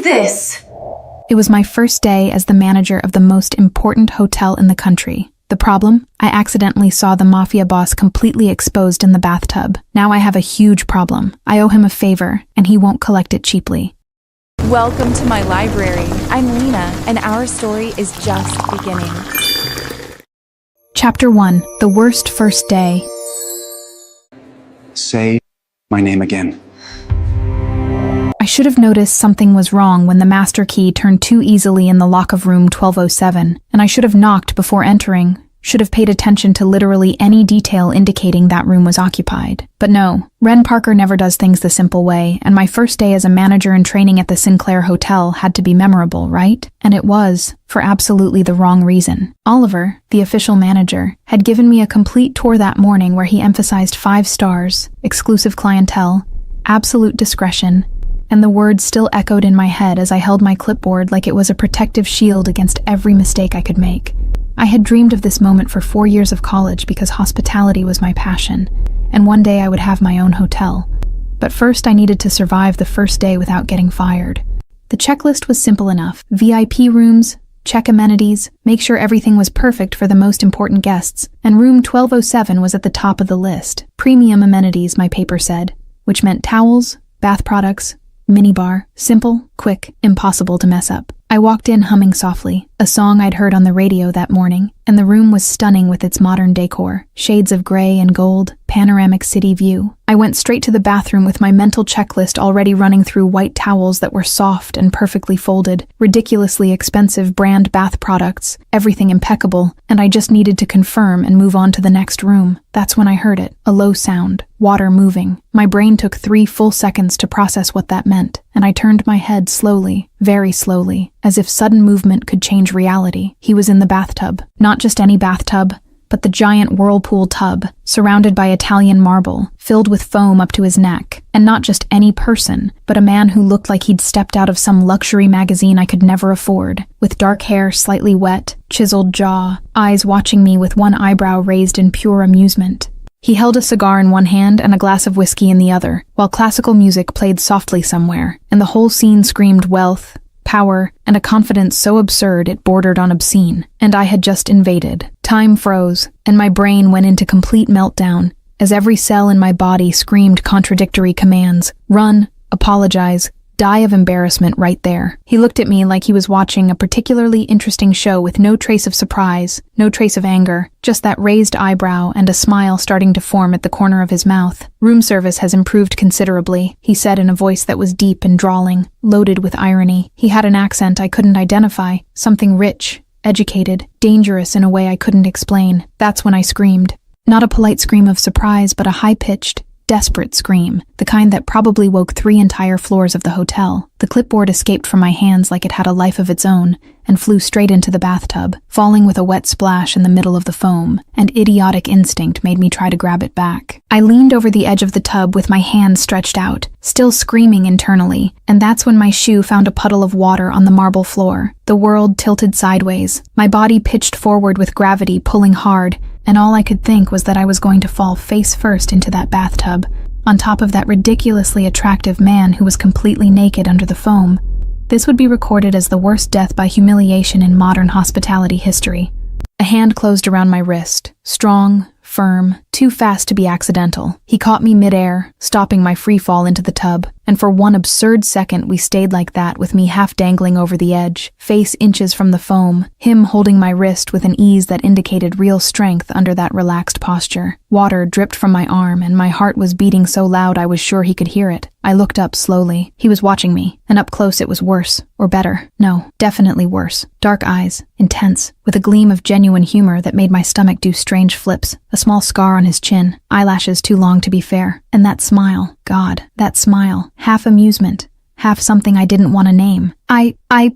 this? It was my first day as the manager of the most important hotel in the country. The problem? I accidentally saw the Mafia boss completely exposed in the bathtub. Now I have a huge problem. I owe him a favor, and he won't collect it cheaply. Welcome to my library. I'm Lena, and our story is just beginning. Chapter 1. The Worst First Day. Say my name again. I should have noticed something was wrong when the master key turned too easily in the lock of room 1207, and I should have knocked before entering, should have paid attention to literally any detail indicating that room was occupied. But no, Ren Parker never does things the simple way, and my first day as a manager in training at the Sinclair Hotel had to be memorable, right? And it was, for absolutely the wrong reason. Oliver, the official manager, had given me a complete tour that morning where he emphasized 5 stars, exclusive clientele, absolute discretion, and the words still echoed in my head as I held my clipboard like it was a protective shield against every mistake I could make. I had dreamed of this moment for 4 years of college because hospitality was my passion, and one day I would have my own hotel. But first I needed to survive the first day without getting fired. The checklist was simple enough. VIP rooms, check amenities, make sure everything was perfect for the most important guests, and room 1207 was at the top of the list. Premium amenities, my paper said, which meant towels, bath products, minibar, simple, quick, impossible to mess up. I walked in humming softly, a song I'd heard on the radio that morning, and the room was stunning with its modern decor, shades of gray and gold, panoramic city view. I went straight to the bathroom with my mental checklist already running through white towels that were soft and perfectly folded, ridiculously expensive brand bath products, everything impeccable, and I just needed to confirm and move on to the next room. That's when I heard it, a low sound, water moving. My brain took 3 full seconds to process what that meant, and I turned my head slowly, very slowly, as if sudden movement could change reality. He was in the bathtub. Not just any bathtub, but the giant whirlpool tub, surrounded by Italian marble, filled with foam up to his neck. And not just any person, but a man who looked like he'd stepped out of some luxury magazine I could never afford, with dark hair slightly wet, chiseled jaw, eyes watching me with one eyebrow raised in pure amusement. He held a cigar in one hand and a glass of whiskey in the other, while classical music played softly somewhere, and the whole scene screamed wealth, power, and a confidence so absurd it bordered on obscene. And I had just invaded. Time froze, and my brain went into complete meltdown, as every cell in my body screamed contradictory commands. Run, apologize, die of embarrassment right there. He looked at me like he was watching a particularly interesting show with no trace of surprise, no trace of anger, just that raised eyebrow and a smile starting to form at the corner of his mouth. Room service has improved considerably, he said in a voice that was deep and drawling, loaded with irony. He had an accent I couldn't identify, something rich, educated, dangerous in a way I couldn't explain. That's when I screamed. Not a polite scream of surprise, but a high-pitched, desperate scream, the kind that probably woke 3 entire floors of the hotel. The clipboard escaped from my hands like it had a life of its own and flew straight into the bathtub, falling with a wet splash in the middle of the foam, and idiotic instinct made me try to grab it back. I leaned over the edge of the tub with my hands stretched out, still screaming internally, and that's when my shoe found a puddle of water on the marble floor. The world tilted sideways, my body pitched forward with gravity pulling hard, and all I could think was that I was going to fall face first into that bathtub, on top of that ridiculously attractive man who was completely naked under the foam. This would be recorded as the worst death by humiliation in modern hospitality history. A hand closed around my wrist, strong, firm, too fast to be accidental. He caught me midair, stopping my free fall into the tub, and for one absurd second we stayed like that with me half dangling over the edge, face inches from the foam, him holding my wrist with an ease that indicated real strength under that relaxed posture. Water dripped from my arm and my heart was beating so loud I was sure he could hear it. I looked up slowly. He was watching me, and up close it was worse, or better. No, definitely worse. Dark eyes, intense, with a gleam of genuine humor that made my stomach do strange flips, a small scar on his chin, eyelashes too long to be fair, and that smile. God, that smile. Half amusement, half something I didn't want to name.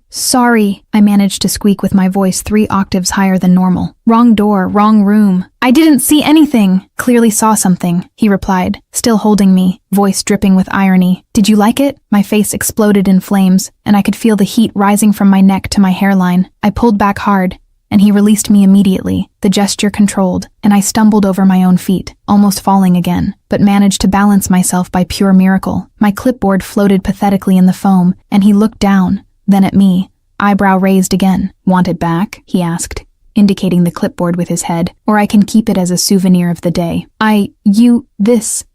Sorry, I managed to squeak with my voice 3 octaves higher than normal. Wrong door, wrong room. I didn't see anything. Clearly saw something, he replied, still holding me, voice dripping with irony. Did you like it? My face exploded in flames, and I could feel the heat rising from my neck to my hairline. I pulled back hard, and he released me immediately, the gesture controlled, and I stumbled over my own feet, almost falling again, but managed to balance myself by pure miracle. My clipboard floated pathetically in the foam, and he looked down, then at me, eyebrow raised again. "Want it back?" he asked, indicating the clipboard with his head, "or I can keep it as a souvenir of the day."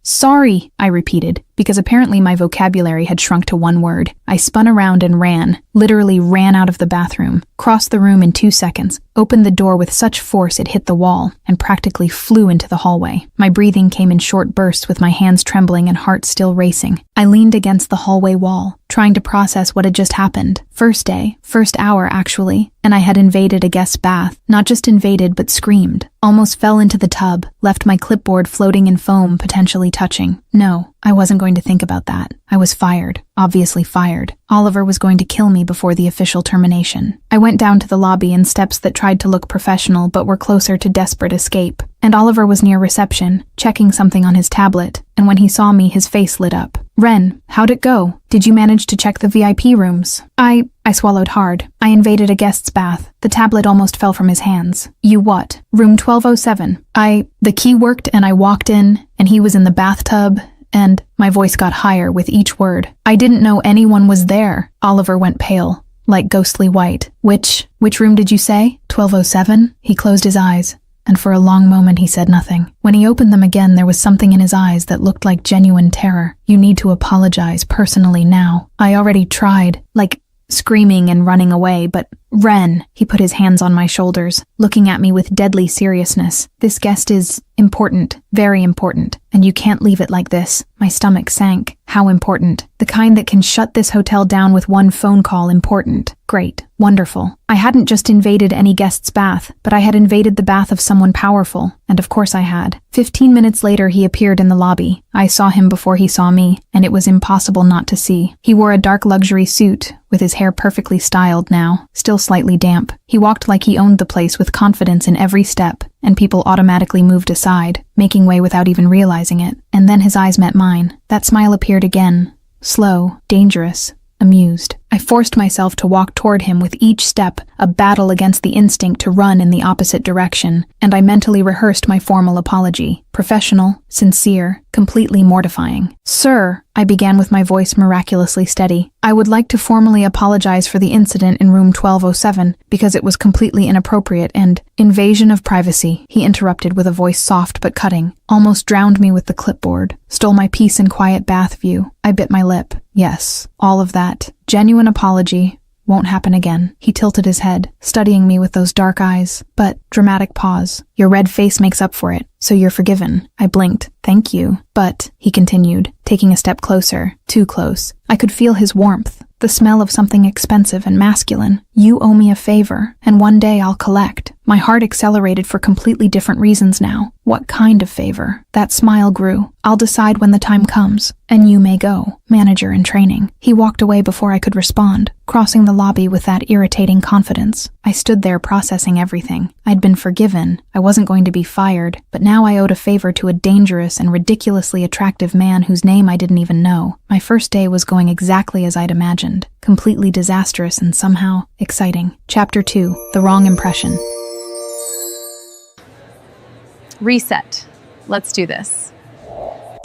Sorry, I repeated, because apparently my vocabulary had shrunk to one word. I spun around and ran, literally ran out of the bathroom, crossed the room in 2 seconds, opened the door with such force it hit the wall, and practically flew into the hallway. My breathing came in short bursts with my hands trembling and heart still racing. I leaned against the hallway wall, trying to process what had just happened. First day, first hour actually, and I had invaded a guest's bath. Not just invaded, but screamed. Almost fell into the tub, left my clipboard floating in foam, potentially touching. No, I wasn't going to think about that. I was fired, obviously fired. Oliver was going to kill me before the official termination. I went down to the lobby in steps that tried to look professional but were closer to desperate escape. And Oliver was near reception, checking something on his tablet, and when he saw me, his face lit up. "Ren, how'd it go? Did you manage to check the VIP rooms?" I swallowed hard. I invaded a guest's bath. The tablet almost fell from his hands. "You what? Room 1207. The key worked and I walked in, and he was in the bathtub, and..." My voice got higher with each word. "I didn't know anyone was there." Oliver went pale, like ghostly white. Which room did you say? 1207? He closed his eyes, and for a long moment he said nothing. When he opened them again, there was something in his eyes that looked like genuine terror. "You need to apologize personally now. I already tried," screaming and running away, but "Ren," he put his hands on my shoulders, looking at me with deadly seriousness. "This guest is important, very important, and you can't leave it like this." My stomach sank. How important? The kind that can shut this hotel down with one phone call. Important. Great. Wonderful. I hadn't just invaded any guest's bath, but I had invaded the bath of someone powerful, and of course I had. 15 minutes later, he appeared in the lobby. I saw him before he saw me, and it was impossible not to see. He wore a dark luxury suit, with his hair perfectly styled now, still slightly damp. He walked like he owned the place with confidence in every step, and people automatically moved aside, making way without even realizing it. And then his eyes met mine. That smile appeared again. Slow, dangerous, amused. I forced myself to walk toward him with each step, a battle against the instinct to run in the opposite direction, and I mentally rehearsed my formal apology. Professional, sincere, completely mortifying. "Sir," I began with my voice miraculously steady, "I would like to formally apologize for the incident in room 1207 because it was completely inappropriate and..." "Invasion of privacy," he interrupted with a voice soft but cutting. "Almost drowned me with the clipboard. Stole my peace and quiet bath view." I bit my lip. "Yes, all of that. Genuine apology. Won't happen again." He tilted his head, studying me with those dark eyes. "But..." Dramatic pause. "Your red face makes up for it, so you're forgiven." I blinked. "Thank you. But..." he continued, taking a step closer. Too close. I could feel his warmth, the smell of something expensive and masculine. "You owe me a favor, and one day I'll collect." My heart accelerated for completely different reasons now. What kind of favor? That smile grew. "I'll decide when the time comes, and you may go. Manager in training." He walked away before I could respond, crossing the lobby with that irritating confidence. I stood there processing everything. I'd been forgiven. I wasn't going to be fired, but now I owed a favor to a dangerous and ridiculously attractive man whose name I didn't even know. My first day was going exactly as I'd imagined. Completely disastrous and somehow exciting. Chapter 2. The Wrong Impression. Reset. Let's do this.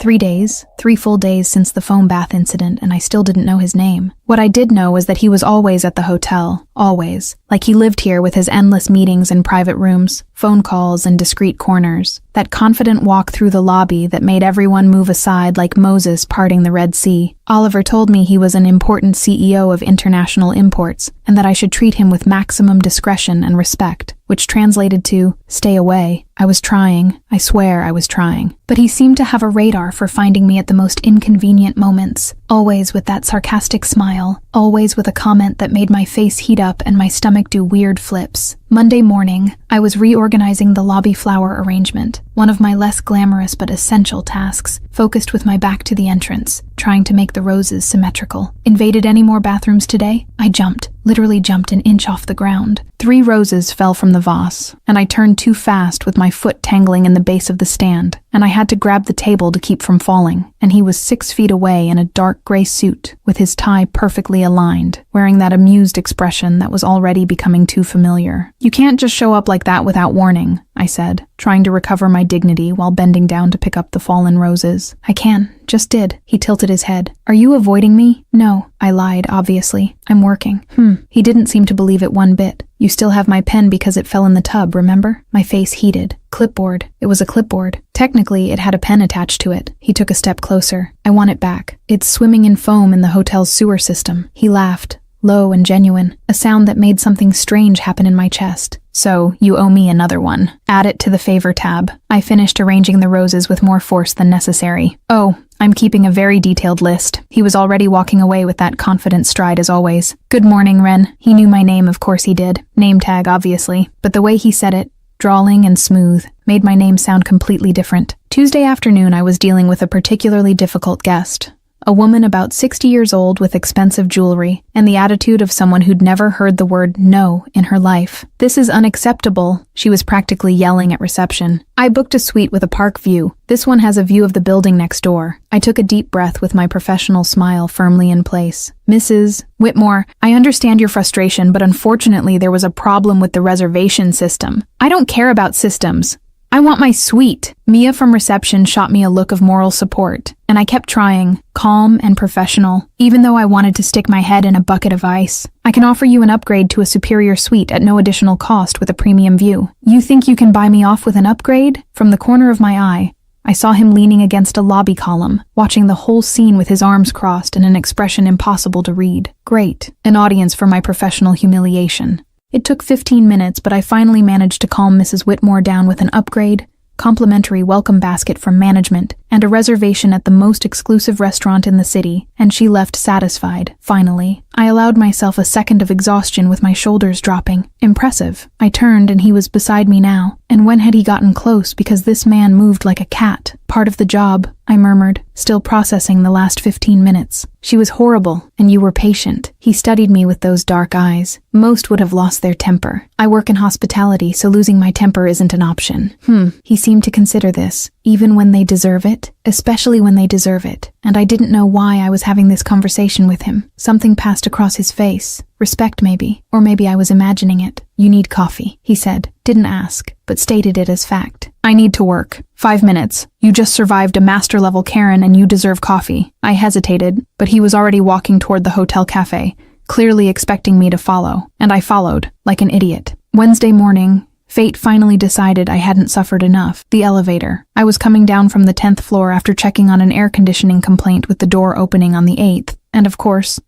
3 days, 3 full days since the foam bath incident, and I still didn't know his name. What I did know was that he was always at the hotel. Always. Like he lived here with his endless meetings in private rooms, phone calls, and discreet corners. That confident walk through the lobby that made everyone move aside like Moses parting the Red Sea. Oliver told me he was an important CEO of international imports, and that I should treat him with maximum discretion and respect, which translated to, stay away. I was trying. I swear I was trying. But he seemed to have a radar for finding me at the most inconvenient moments. Always with that sarcastic smile. Always with a comment that made my face heat up and my stomach do weird flips. Monday morning, I was reorganizing the lobby flower arrangement, one of my less glamorous but essential tasks, focused with my back to the entrance, trying to make the roses symmetrical. Invaded any more bathrooms today? I jumped, literally jumped an inch off the ground. 3 roses fell from the vase, and I turned too fast with my foot tangling in the base of the stand, and I had to grab the table to keep from falling, and he was 6 feet away in a dark gray suit, with his tie perfectly aligned, wearing that amused expression that was already becoming too familiar. "You can't just show up like that without warning," I said, trying to recover my dignity while bending down to pick up the fallen roses. "I can. Just did." He tilted his head. "Are you avoiding me?" "No," I lied, obviously. "I'm working." He didn't seem to believe it one bit. "You still have my pen because it fell in the tub, remember?" My face heated. "Clipboard." It was a clipboard. Technically, it had a pen attached to it. He took a step closer. "I want it back. It's swimming in foam in the hotel's sewer system." He laughed, low and genuine, a sound that made something strange happen in my chest. "So, you owe me another one. Add it to the favor tab." I finished arranging the roses with more force than necessary. "Oh, I'm keeping a very detailed list." He was already walking away with that confident stride as always. "Good morning, Ren." He knew my name, of course he did. Name tag, obviously. But the way he said it, drawling and smooth, made my name sound completely different. Tuesday afternoon, I was dealing with a particularly difficult guest. A woman about 60 years old with expensive jewelry and the attitude of someone who'd never heard the word no in her life. "This is unacceptable," she was practically yelling at reception. "I booked a suite with a park view. This one has a view of the building next door." I took a deep breath with my professional smile firmly in place. "Mrs. Whitmore, I understand your frustration, but unfortunately there was a problem with the reservation system." "I don't care about systems. I want my suite." Mia from reception shot me a look of moral support, and I kept trying, calm and professional, even though I wanted to stick my head in a bucket of ice. "I can offer you an upgrade to a superior suite at no additional cost with a premium view." "You think you can buy me off with an upgrade?" From the corner of my eye, I saw him leaning against a lobby column, watching the whole scene with his arms crossed and an expression impossible to read. Great, an audience for my professional humiliation. It took 15 minutes, but I finally managed to calm Mrs. Whitmore down with an upgrade, complimentary welcome basket from management, and a reservation at the most exclusive restaurant in the city, and she left satisfied, finally. I allowed myself a second of exhaustion with my shoulders dropping. Impressive. I turned and he was beside me now. And when had he gotten close, because this man moved like a cat? "Part of the job," I murmured, still processing the last 15 minutes. "She was horrible, and you were patient." He studied me with those dark eyes. "Most would have lost their temper. I work in hospitality, so losing my temper isn't an option." He seemed to consider this, even when they deserve it, especially when they deserve it. And I didn't know why I was having this conversation with him. Something passed across his face. Respect, maybe. Or maybe I was imagining it. "You need coffee," he said. Didn't ask, but stated it as fact. "I need to work. 5 minutes. You just survived a master-level Karen and you deserve coffee." I hesitated, but he was already walking toward the hotel cafe, clearly expecting me to follow, and I followed, like an idiot. Wednesday morning, fate finally decided I hadn't suffered enough. The elevator. I was coming down from the 10th floor after checking on an air conditioning complaint with the door opening on the 8th. And of course,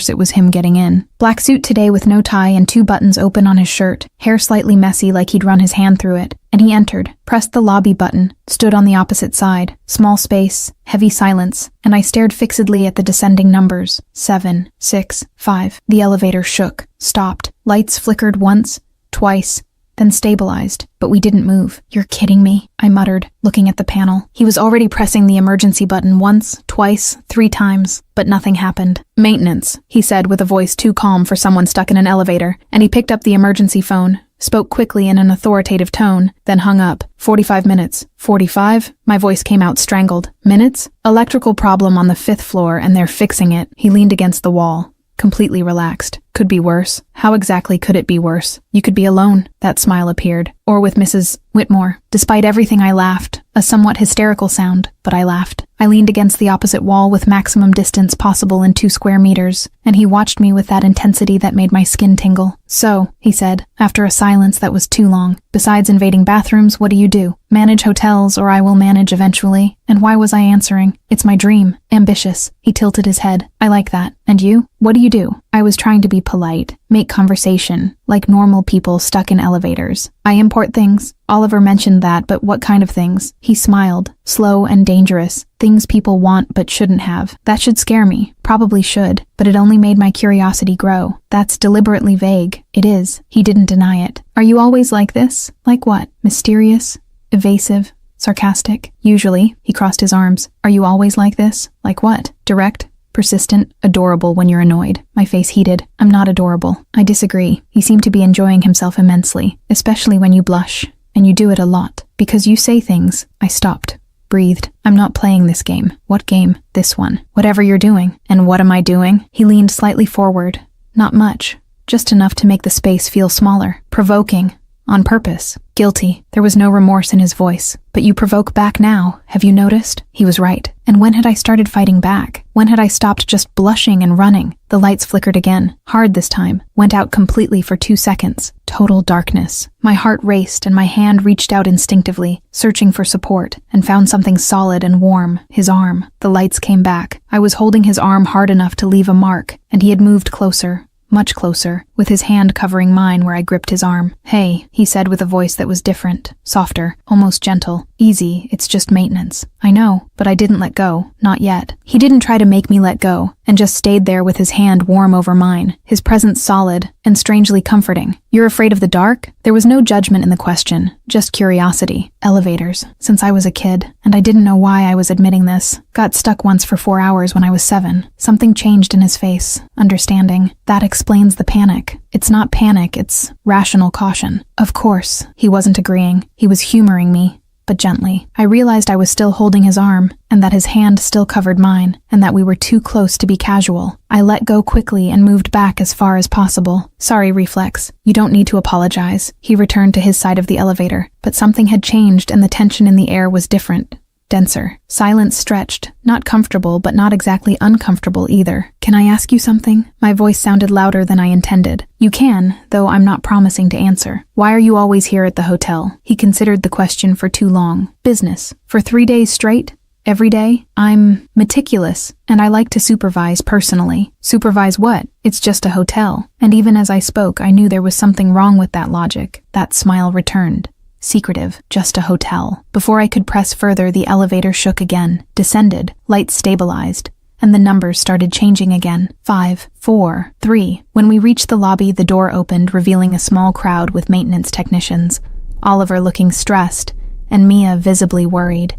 it was him getting in. Black suit today with no tie and 2 buttons open on his shirt, hair slightly messy like he'd run his hand through it. And he entered, pressed the lobby button, stood on the opposite side. Small space, heavy silence, and I stared fixedly at the descending numbers. 7, 6, 5. The elevator shook, stopped. Lights flickered once, twice, then stabilized, but we didn't move. "You're kidding me," I muttered, looking at the panel. He was already pressing the emergency button once, twice, 3 times, but nothing happened. "Maintenance," he said with a voice too calm for someone stuck in an elevator, and he picked up the emergency phone, spoke quickly in an authoritative tone, then hung up. 45 minutes. 45? My voice came out strangled. Minutes? Electrical problem on the 5th floor, and they're fixing it. He leaned against the wall, completely relaxed. Could be worse. How exactly could it be worse? You could be alone. That smile appeared. Or with Mrs. Whitmore. Despite everything, I laughed. A somewhat hysterical sound, but I laughed. I leaned against the opposite wall with maximum distance possible in 2 square meters, and he watched me with that intensity that made my skin tingle. "So," he said, after a silence that was too long, "besides invading bathrooms, what do you do?" "Manage hotels, or I will manage eventually." And why was I answering? "It's my dream. Ambitious." He tilted his head. "I like that. And you? What do you do?" I was trying to be polite, make conversation, like normal people stuck in elevators. I import things. Oliver mentioned that, but what kind of things? He smiled, slow and dangerous, things people want but shouldn't have. That should scare me, probably should, but it only made my curiosity grow. That's deliberately vague. It is. He didn't deny it. Are you always like this? Like what? Mysterious? Evasive? Sarcastic? Usually. He crossed his arms. Are you always like this? Like what? Direct? Persistent, adorable when you're annoyed. My face heated. I'm not adorable. I disagree. He seemed to be enjoying himself immensely, especially when you blush. And you do it a lot. Because you say things. I stopped. Breathed. I'm not playing this game. What game? This one. Whatever you're doing. And what am I doing? He leaned slightly forward. Not much. Just enough to make the space feel smaller. Provoking. On purpose. Guilty. There was no remorse in his voice. But you provoke back now. Have you noticed? He was right. And when had I started fighting back? When had I stopped just blushing and running? The lights flickered again. Hard this time. Went out completely for 2 seconds. Total darkness. My heart raced and my hand reached out instinctively, searching for support, and found something solid and warm. His arm. The lights came back. I was holding his arm hard enough to leave a mark, and he had moved closer. Much closer, with his hand covering mine where I gripped his arm. Hey, he said with a voice that was different, softer, almost gentle. Easy, it's just maintenance. I know, but I didn't let go. Not yet. He didn't try to make me let go, and just stayed there with his hand warm over mine, his presence solid and strangely comforting. You're afraid of the dark? There was no judgment in the question, just curiosity. Elevators, since I was a kid, and I didn't know why I was admitting this. Got stuck once for 4 hours when I was 7. Something changed in his face. Understanding. That explains the panic. It's not panic, it's rational caution. Of course, he wasn't agreeing. He was humoring me, but gently. I realized I was still holding his arm, and that his hand still covered mine, and that we were too close to be casual. I let go quickly and moved back as far as possible. Sorry, Reflex. You don't need to apologize. He returned to his side of the elevator, but something had changed and the tension in the air was different. Denser. Silence stretched. Not comfortable, but not exactly uncomfortable either. Can I ask you something? My voice sounded louder than I intended. You can, though I'm not promising to answer. Why are you always here at the hotel? He considered the question for too long. Business. For 3 days straight? Every day? I'm meticulous, and I like to supervise personally. Supervise what? It's just a hotel. And even as I spoke, I knew there was something wrong with that logic. That smile returned. Secretive, just a hotel. Before I could press further, the elevator shook again, descended, lights stabilized, and the numbers started changing again. 5, 4, 3. When we reached the lobby, the door opened, revealing a small crowd with maintenance technicians, Oliver looking stressed, and Mia visibly worried.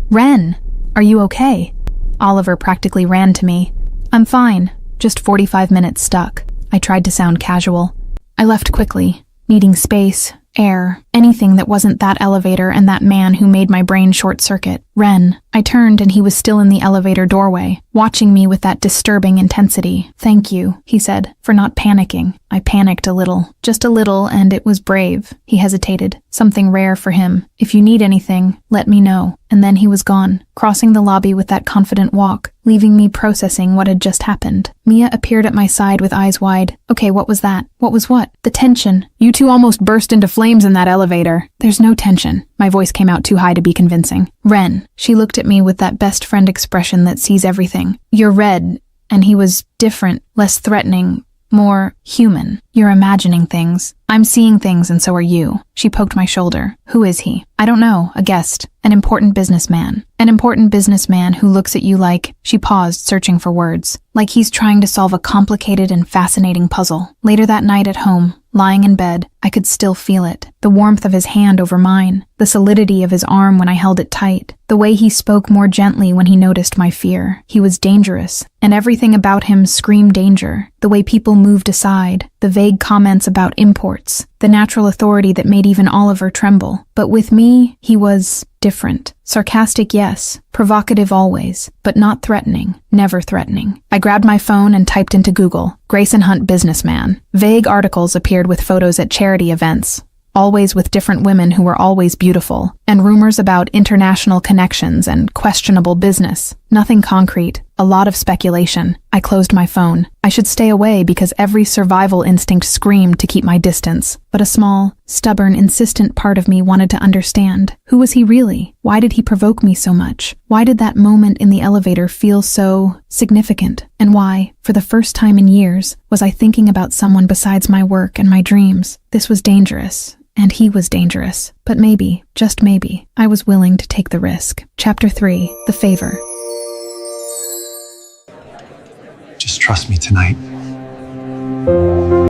Ren, are you okay? Oliver practically ran to me. I'm fine, just 45 minutes stuck. I tried to sound casual. I left quickly, needing space, air, anything that wasn't that elevator and that man who made my brain short-circuit. Ren. I turned and he was still in the elevator doorway, watching me with that disturbing intensity. Thank you, he said, for not panicking. I panicked a little, just a little, and it was brave. He hesitated, something rare for him. If you need anything, let me know. And then he was gone, crossing the lobby with that confident walk, leaving me processing what had just happened. Mia appeared at my side with eyes wide. Okay, what was that? What was what? The tension. You two almost burst into flames in that elevator. There's no tension. My voice came out too high to be convincing. Ren. She looked at me with that best friend expression that sees everything. You're red. And he was different, less threatening, more human. You're imagining things. I'm seeing things and so are you. She poked my shoulder. Who is he? I don't know. A guest. An important businessman. An important businessman who looks at you like... She paused, searching for words. Like he's trying to solve a complicated and fascinating puzzle. Later that night at home, lying in bed, I could still feel it. The warmth of his hand over mine. The solidity of his arm when I held it tight. The way he spoke more gently when he noticed my fear. He was dangerous, and everything about him screamed danger. The way people moved aside. The vague comments about imports. The natural authority that made even Oliver tremble. But with me, he was different. Sarcastic, yes. Provocative always. But not threatening. Never threatening. I grabbed my phone and typed into Google, Grayson Hunt businessman. Vague articles appeared with photos at charity events. Always with different women who were always beautiful, and rumors about international connections and questionable business. Nothing concrete. A A lot of speculation. I closed my phone. I should stay away because every survival instinct screamed to keep my distance. But a small, stubborn, insistent part of me wanted to understand. Who was he really? Why did he provoke me so much? Why did that moment in the elevator feel so significant? And why, for the first time in years, was I thinking about someone besides my work and my dreams? This was dangerous. And he was dangerous. But maybe, just maybe, I was willing to take the risk. Chapter 3. The Favor. Just trust me tonight.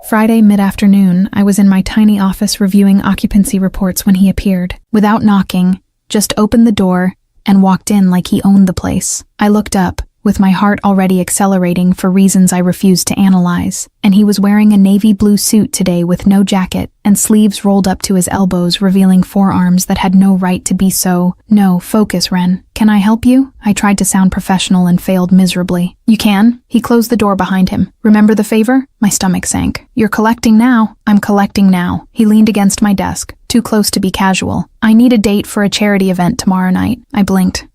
Friday mid-afternoon, I was in my tiny office reviewing occupancy reports when he appeared. Without knocking, just opened the door and walked in like he owned the place. I looked up, with my heart already accelerating for reasons I refused to analyze, and he was wearing a navy blue suit today with no jacket and sleeves rolled up to his elbows, revealing forearms that had no right to be so. No, focus, Ren. Can I help you? I tried to sound professional and failed miserably. You can? He closed the door behind him. Remember the favor? My stomach sank. You're collecting now? I'm collecting now. He leaned against my desk, too close to be casual. I need a date for a charity event tomorrow night. I blinked.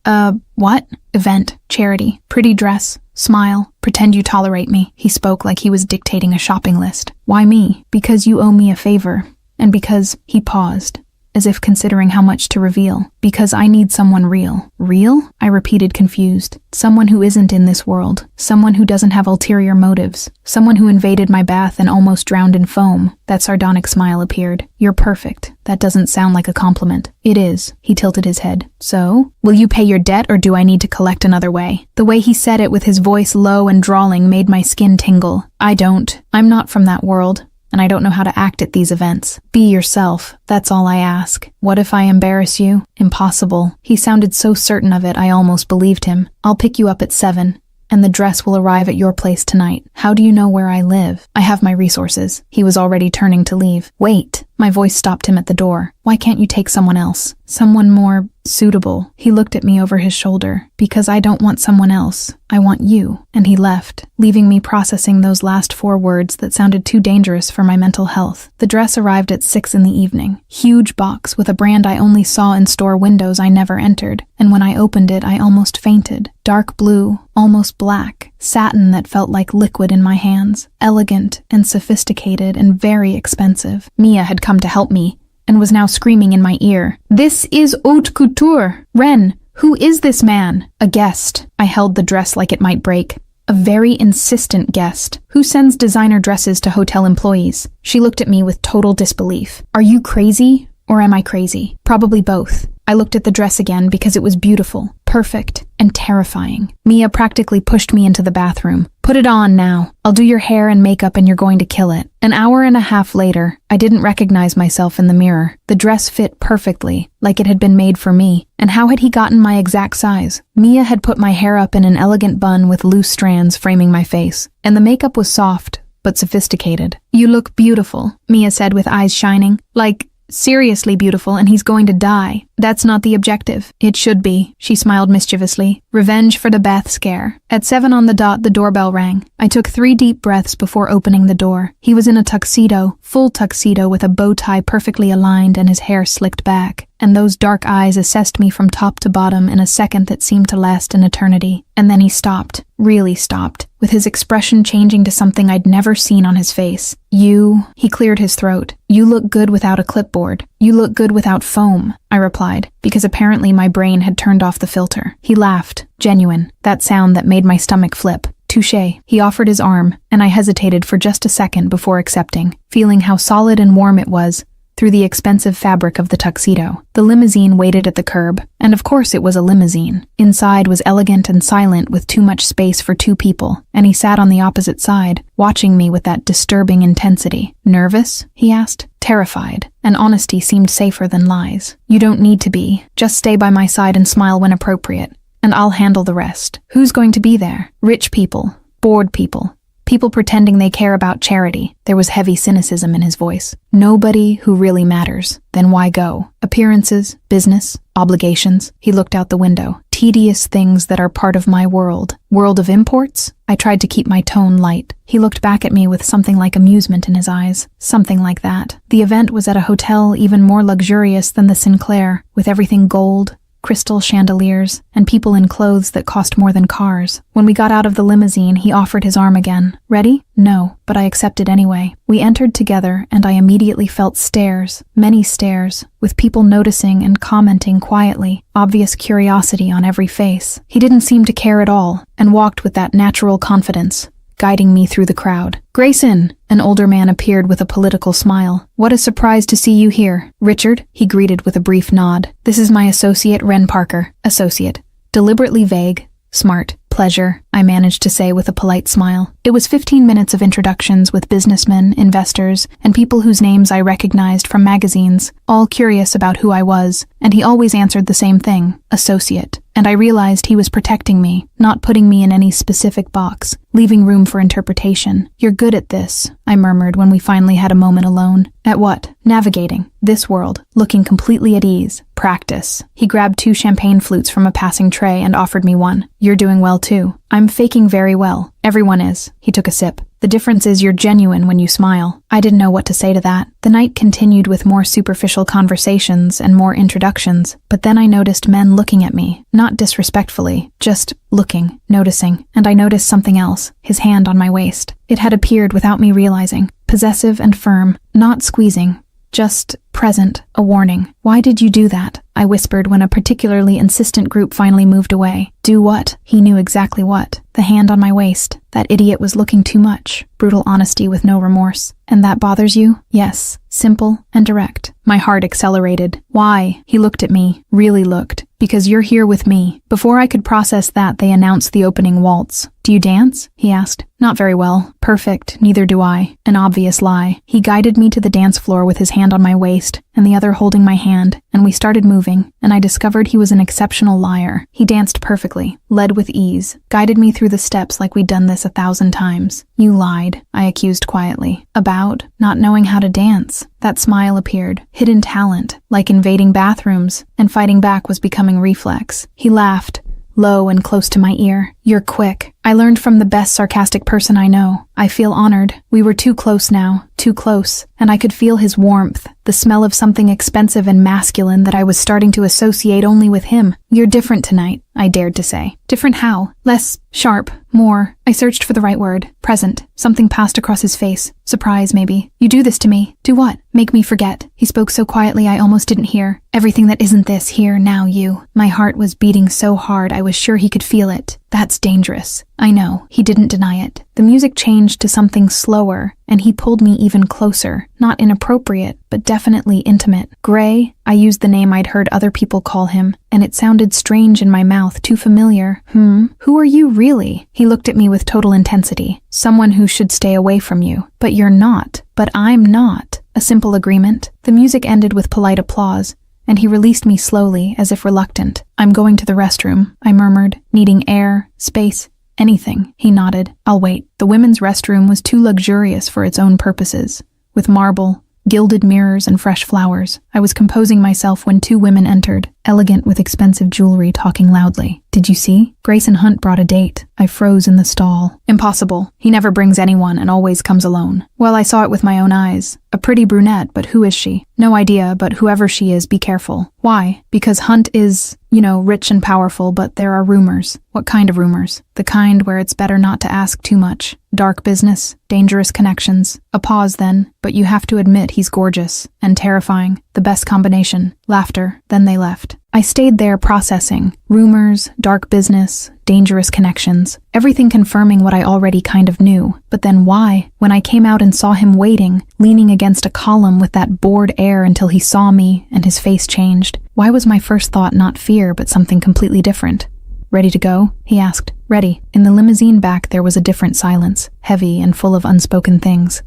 What? Event. Charity. Pretty dress. Smile. Pretend you tolerate me. He spoke like he was dictating a shopping list. Why me? Because you owe me a favor. And because he paused, as if considering how much to reveal. Because I need someone real. Real? I repeated, confused. Someone who isn't in this world. Someone who doesn't have ulterior motives. Someone who invaded my bath and almost drowned in foam. That sardonic smile appeared. You're perfect. That doesn't sound like a compliment. It is. He tilted his head. So? Will you pay your debt or do I need to collect another way? The way he said it with his voice low and drawling made my skin tingle. I don't. I'm not from that world. And I don't know how to act at these events. Be yourself. That's all I ask. What if I embarrass you? Impossible. He sounded so certain of it, I almost believed him. I'll pick you up at 7, and the dress will arrive at your place tonight. How do you know where I live? I have my resources. He was already turning to leave. Wait. My voice stopped him at the door. Why can't you take someone else? Someone more suitable. He looked at me over his shoulder. Because I don't want someone else. I want you. And he left, leaving me processing those last 4 words that sounded too dangerous for my mental health. The dress arrived at 6 in the evening. Huge box with a brand I only saw in store windows I never entered. And when I opened it, I almost fainted. Dark blue, almost black. Satin that felt like liquid in my hands. Elegant and sophisticated and very expensive. Mia had come to help me and was now screaming in my ear. This is haute couture. Ren, who is this man? A guest. I held the dress like it might break. A very insistent guest. Who sends designer dresses to hotel employees? She looked at me with total disbelief. Are you crazy? Or am I crazy? Probably both. I looked at the dress again because it was beautiful, perfect, and terrifying. Mia practically pushed me into the bathroom. Put it on now. I'll do your hair and makeup and you're going to kill it. An hour and a half later, I didn't recognize myself in the mirror. The dress fit perfectly, like it had been made for me. And how had he gotten my exact size? Mia had put my hair up in an elegant bun with loose strands framing my face. And the makeup was soft, but sophisticated. You look beautiful, Mia said with eyes shining. Like, seriously beautiful, and he's going to die. That's not the objective. It should be. She smiled mischievously. Revenge for the bath scare. At 7 on the dot, the doorbell rang. I took 3 deep breaths before opening the door. He was in a tuxedo, full tuxedo with a bow tie perfectly aligned and his hair slicked back. And those dark eyes assessed me from top to bottom in a second that seemed to last an eternity. And then he stopped. Really stopped. With his expression changing to something I'd never seen on his face. He cleared his throat. You look good without a clipboard. You look good without foam, I replied, because apparently my brain had turned off the filter. He laughed. Genuine. That sound that made my stomach flip. Touché. He offered his arm, and I hesitated for just a second before accepting, feeling how solid and warm it was through the expensive fabric of the tuxedo. The limousine waited at the curb, and of course it was a limousine. Inside was elegant and silent with too much space for 2 people, and he sat on the opposite side, watching me with that disturbing intensity. Nervous? He asked. Terrified, and honesty seemed safer than lies. You don't need to be. Just stay by my side and smile when appropriate, and I'll handle the rest. Who's going to be there? Rich people, bored people, people pretending they care about charity. There was heavy cynicism in his voice. Nobody who really matters. Then why go? Appearances, business, obligations. He looked out the window. Tedious things that are part of my world. World of imports? I tried to keep my tone light. He looked back at me with something like amusement in his eyes. Something like that. The event was at a hotel even more luxurious than the Sinclair, with everything gold, crystal chandeliers, and people in clothes that cost more than cars. When we got out of the limousine, he offered his arm again. Ready? No, but I accepted anyway. We entered together, and I immediately felt stares, many stares, with people noticing and commenting quietly, obvious curiosity on every face. He didn't seem to care at all, and walked with that natural confidence, guiding me through the crowd. Grayson! An older man appeared with a political smile. What a surprise to see you here. Richard, he greeted with a brief nod. This is my associate, Wren Parker. Associate. Deliberately vague. Smart. Pleasure, I managed to say with a polite smile. It was 15 minutes of introductions with businessmen, investors, and people whose names I recognized from magazines, all curious about who I was, and he always answered the same thing, associate. And I realized he was protecting me, not putting me in any specific box, leaving room for interpretation. You're good at this, I murmured when we finally had a moment alone. At what? Navigating. This world. Looking completely at ease. Practice. He grabbed 2 champagne flutes from a passing tray and offered me one. You're doing well too. I'm faking very well. Everyone is. He took a sip. The difference is you're genuine when you smile. I didn't know what to say to that. The night continued with more superficial conversations and more introductions, but then I noticed men looking at me, not disrespectfully, just looking, noticing, and I noticed something else, his hand on my waist. It had appeared without me realizing, possessive and firm, not squeezing, just present, a warning. Why did you do that? I whispered when a particularly insistent group finally moved away. Do what? He knew exactly what. The hand on my waist. That idiot was looking too much. Brutal honesty with no remorse. And that bothers you? Yes. Simple and direct. My heart accelerated. Why? He looked at me. Really looked. Because you're here with me. Before I could process that, they announced the opening waltz. Do you dance? He asked. Not very well. Perfect. Neither do I. An obvious lie. He guided me to the dance floor with his hand on my waist, and the other holding my hand, and we started moving, and I discovered he was an exceptional liar. He danced perfectly, led with ease, guided me through the steps like we'd done this 1,000 times. You lied, I accused quietly. About not knowing how to dance. That smile appeared. Hidden talent, like invading bathrooms, and fighting back was becoming reflex. He laughed, low and close to my ear. You're quick. I learned from the best sarcastic person I know. I feel honored. We were too close now, too close, and I could feel his warmth, the smell of something expensive and masculine that I was starting to associate only with him. You're different tonight, I dared to say. Different how? Less sharp, more. I searched for the right word. Present. Something passed across his face. Surprise, maybe. You do this to me. Do what? Make me forget. He spoke so quietly I almost didn't hear. Everything that isn't this, here, now, you. My heart was beating so hard I was sure he could feel it. That's dangerous. I know. He didn't deny it. The music changed to something slower, and he pulled me even closer. Not inappropriate, but definitely intimate. Gray, I used the name I'd heard other people call him, and it sounded strange in my mouth, too familiar. Who are you really? He looked at me with total intensity. Someone who should stay away from you. But you're not. But I'm not. A simple agreement. The music ended with polite applause, and he released me slowly, as if reluctant. I'm going to the restroom, I murmured, needing air, space, anything. He nodded. I'll wait. The women's restroom was too luxurious for its own purposes, with marble, gilded mirrors, and fresh flowers. I was composing myself when 2 women entered, elegant with expensive jewelry, talking loudly. Did you see? Grayson Hunt brought a date. I froze in the stall. Impossible. He never brings anyone and always comes alone. Well, I saw it with my own eyes. A pretty brunette, but who is she? No idea, but whoever she is, be careful. Why? Because Hunt is, rich and powerful, but there are rumors. What kind of rumors? The kind where it's better not to ask too much. Dark business, dangerous connections. A pause then, but you have to admit he's gorgeous and terrifying. The best combination. Laughter. Then they left. I stayed there processing. Rumors, dark business, dangerous connections. Everything confirming what I already kind of knew. But then why? When I came out and saw him waiting, leaning against a column with that bored air until he saw me and his face changed, why was my first thought not fear but something completely different? Ready to go? He asked. Ready. In the limousine back there was a different silence, heavy and full of unspoken things.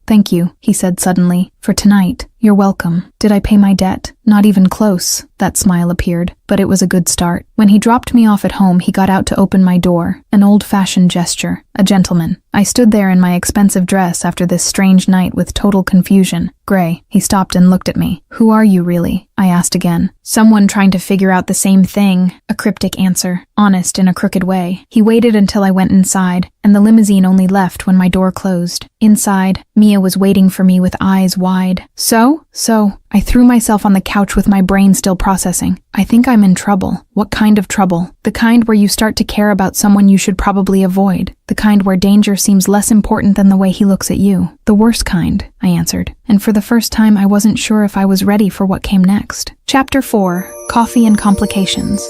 Thank you, he said suddenly. For tonight. You're welcome. Did I pay my debt? Not even close. That smile appeared, but it was a good start. When he dropped me off at home, he got out to open my door. An old-fashioned gesture. A gentleman. I stood there in my expensive dress after this strange night with total confusion. Gray. He stopped and looked at me. Who are you really? I asked again. Someone trying to figure out the same thing. A cryptic answer. Honest in a crooked way. He waited until I went inside, and the limousine only left when my door closed. Inside, Mia was waiting for me with eyes wide. So? No? So, I threw myself on the couch with my brain still processing. I think I'm in trouble. What kind of trouble? The kind where you start to care about someone you should probably avoid. The kind where danger seems less important than the way he looks at you. The worst kind, I answered. And for the first time, I wasn't sure if I was ready for what came next. Chapter 4. Coffee and Complications.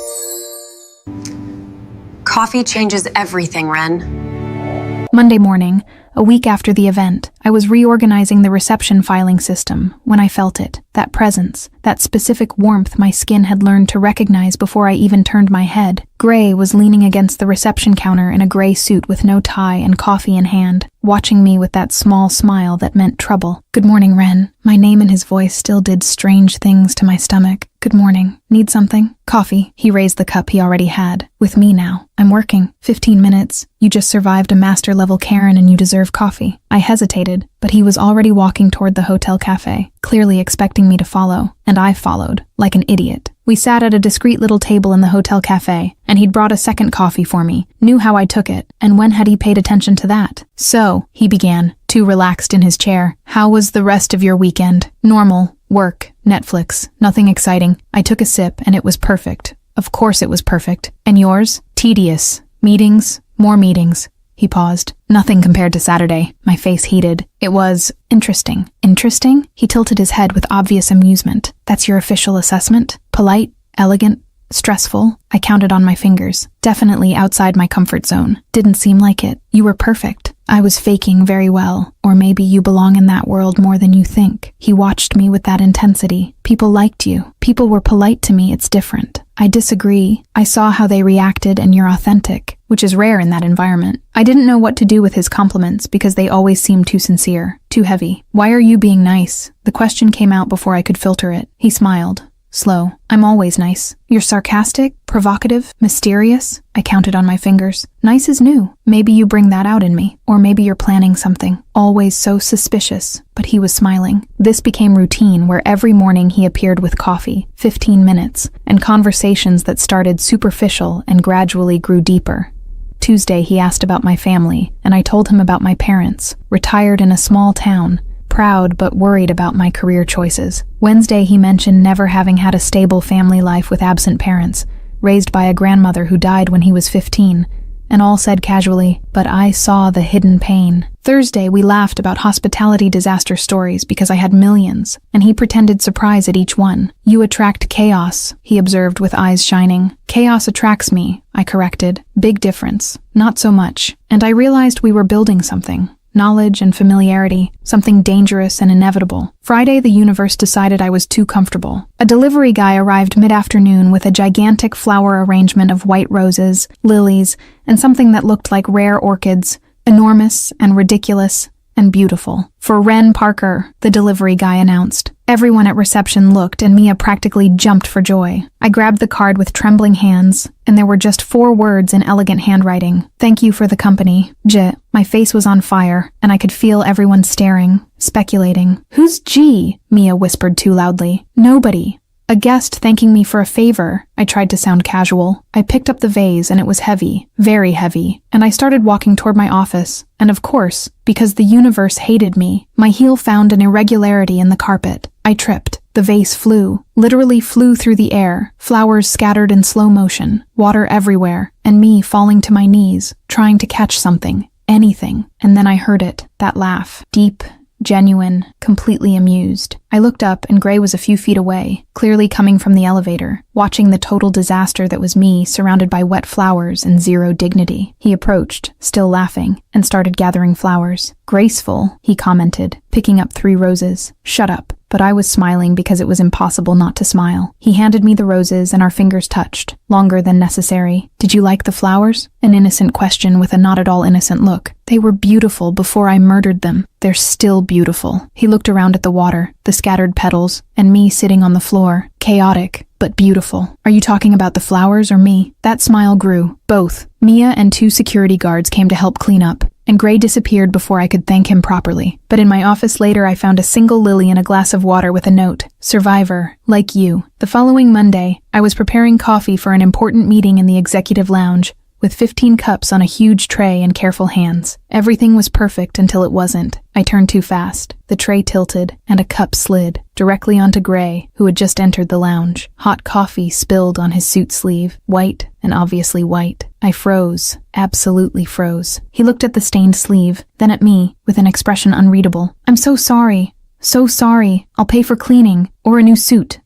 Coffee changes everything, Ren. Monday morning, a week after the event, I was reorganizing the reception filing system when I felt it, that presence, that specific warmth my skin had learned to recognize before I even turned my head. Gray was leaning against the reception counter in a gray suit with no tie and coffee in hand, watching me with that small smile that meant trouble. "Good morning, Ren." My name and his voice still did strange things to my stomach. "Good morning. Need something?" "Coffee." He raised the cup he already had. "With me now. I'm working. 15 minutes. You just survived a master-level Karen and you deserve coffee." I hesitated, but he was already walking toward the hotel cafe, clearly expecting me to follow, and I followed, like an idiot. We sat at a discreet little table in the hotel cafe, and he'd brought a second coffee for me, knew how I took it, and when had he paid attention to that? "So," he began, too relaxed in his chair, "how was the rest of your weekend?" "Normal. Work. Netflix. Nothing exciting." I took a sip, and it was perfect. Of course it was perfect. "And yours?" "Tedious. Meetings. More meetings." He paused. "Nothing compared to Saturday." My face heated. "It was interesting." "Interesting?" He tilted his head with obvious amusement. "That's your official assessment? Polite? Elegant? Stressful?" I counted on my fingers. "Definitely outside my comfort zone." "Didn't seem like it. You were perfect." "I was faking very well. Or maybe you belong in that world more than you think." He watched me with that intensity. "People liked you. People were polite to me. It's different." "I disagree. I saw how they reacted and you're authentic," which is rare in that environment. I didn't know what to do with his compliments because they always seemed too sincere, too heavy. "Why are you being nice?" The question came out before I could filter it. He smiled. Slow. "I'm always nice." "You're sarcastic, provocative, mysterious?" I counted on my fingers. "Nice is new. Maybe you bring that out in me. Or maybe you're planning something. Always so suspicious." But he was smiling. This became routine where every morning he appeared with coffee, 15 minutes, and conversations that started superficial and gradually grew deeper. Tuesday he asked about my family, and I told him about my parents, retired in a small town, proud but worried about my career choices. Wednesday he mentioned never having had a stable family life with absent parents, raised by a grandmother who died when he was 15, and all said casually, "But I saw the hidden pain." Thursday we laughed about hospitality disaster stories because I had millions, and he pretended surprise at each one. "You attract chaos," he observed with eyes shining. "Chaos attracts me," I corrected. Big difference. Not so much. And I realized we were building something. Knowledge and familiarity, something dangerous and inevitable. Friday, the universe decided I was too comfortable. A delivery guy arrived mid-afternoon with a gigantic flower arrangement of white roses, lilies, and something that looked like rare orchids, enormous and ridiculous and beautiful. "For Ren Parker," the delivery guy announced. Everyone at reception looked, and Mia practically jumped for joy. I grabbed the card with trembling hands, and there were just 4 words in elegant handwriting. "Thank you for the company, J." My face was on fire, and I could feel everyone staring, speculating. "Who's G?" Mia whispered too loudly. "Nobody." "A guest thanking me for a favor." I tried to sound casual. I picked up the vase and it was heavy, very heavy, and I started walking toward my office. And of course, because the universe hated me, my heel found an irregularity in the carpet. I tripped. The vase flew, literally flew through the air, flowers scattered in slow motion, water everywhere, and me falling to my knees, trying to catch something, anything. And then I heard it, that laugh, deep, genuine, completely amused. I looked up and Gray was a few feet away, clearly coming from the elevator, watching the total disaster that was me surrounded by wet flowers and zero dignity. He approached, still laughing, and started gathering flowers. "Graceful," he commented, picking up 3 roses. "Shut up." But I was smiling because it was impossible not to smile. He handed me the roses and our fingers touched, longer than necessary. "Did you like the flowers?" An innocent question with a not at all innocent look. "They were beautiful before I murdered them. They're still beautiful." He looked around at the water, the scattered petals, and me sitting on the floor. Chaotic, but beautiful. "Are you talking about the flowers or me?" That smile grew. Both. Mia and 2 security guards came to help clean up, and Gray disappeared before I could thank him properly. But in my office later I found a single lily in a glass of water with a note, "Survivor, like you." The following Monday, I was preparing coffee for an important meeting in the executive lounge, with 15 cups on a huge tray and careful hands. Everything was perfect until it wasn't. I turned too fast. The tray tilted, and a cup slid directly onto Gray, who had just entered the lounge. Hot coffee spilled on his suit sleeve, white and obviously white. I froze, absolutely froze. He looked at the stained sleeve, then at me, with an expression unreadable. "I'm so sorry. So sorry. I'll pay for cleaning, or a new suit."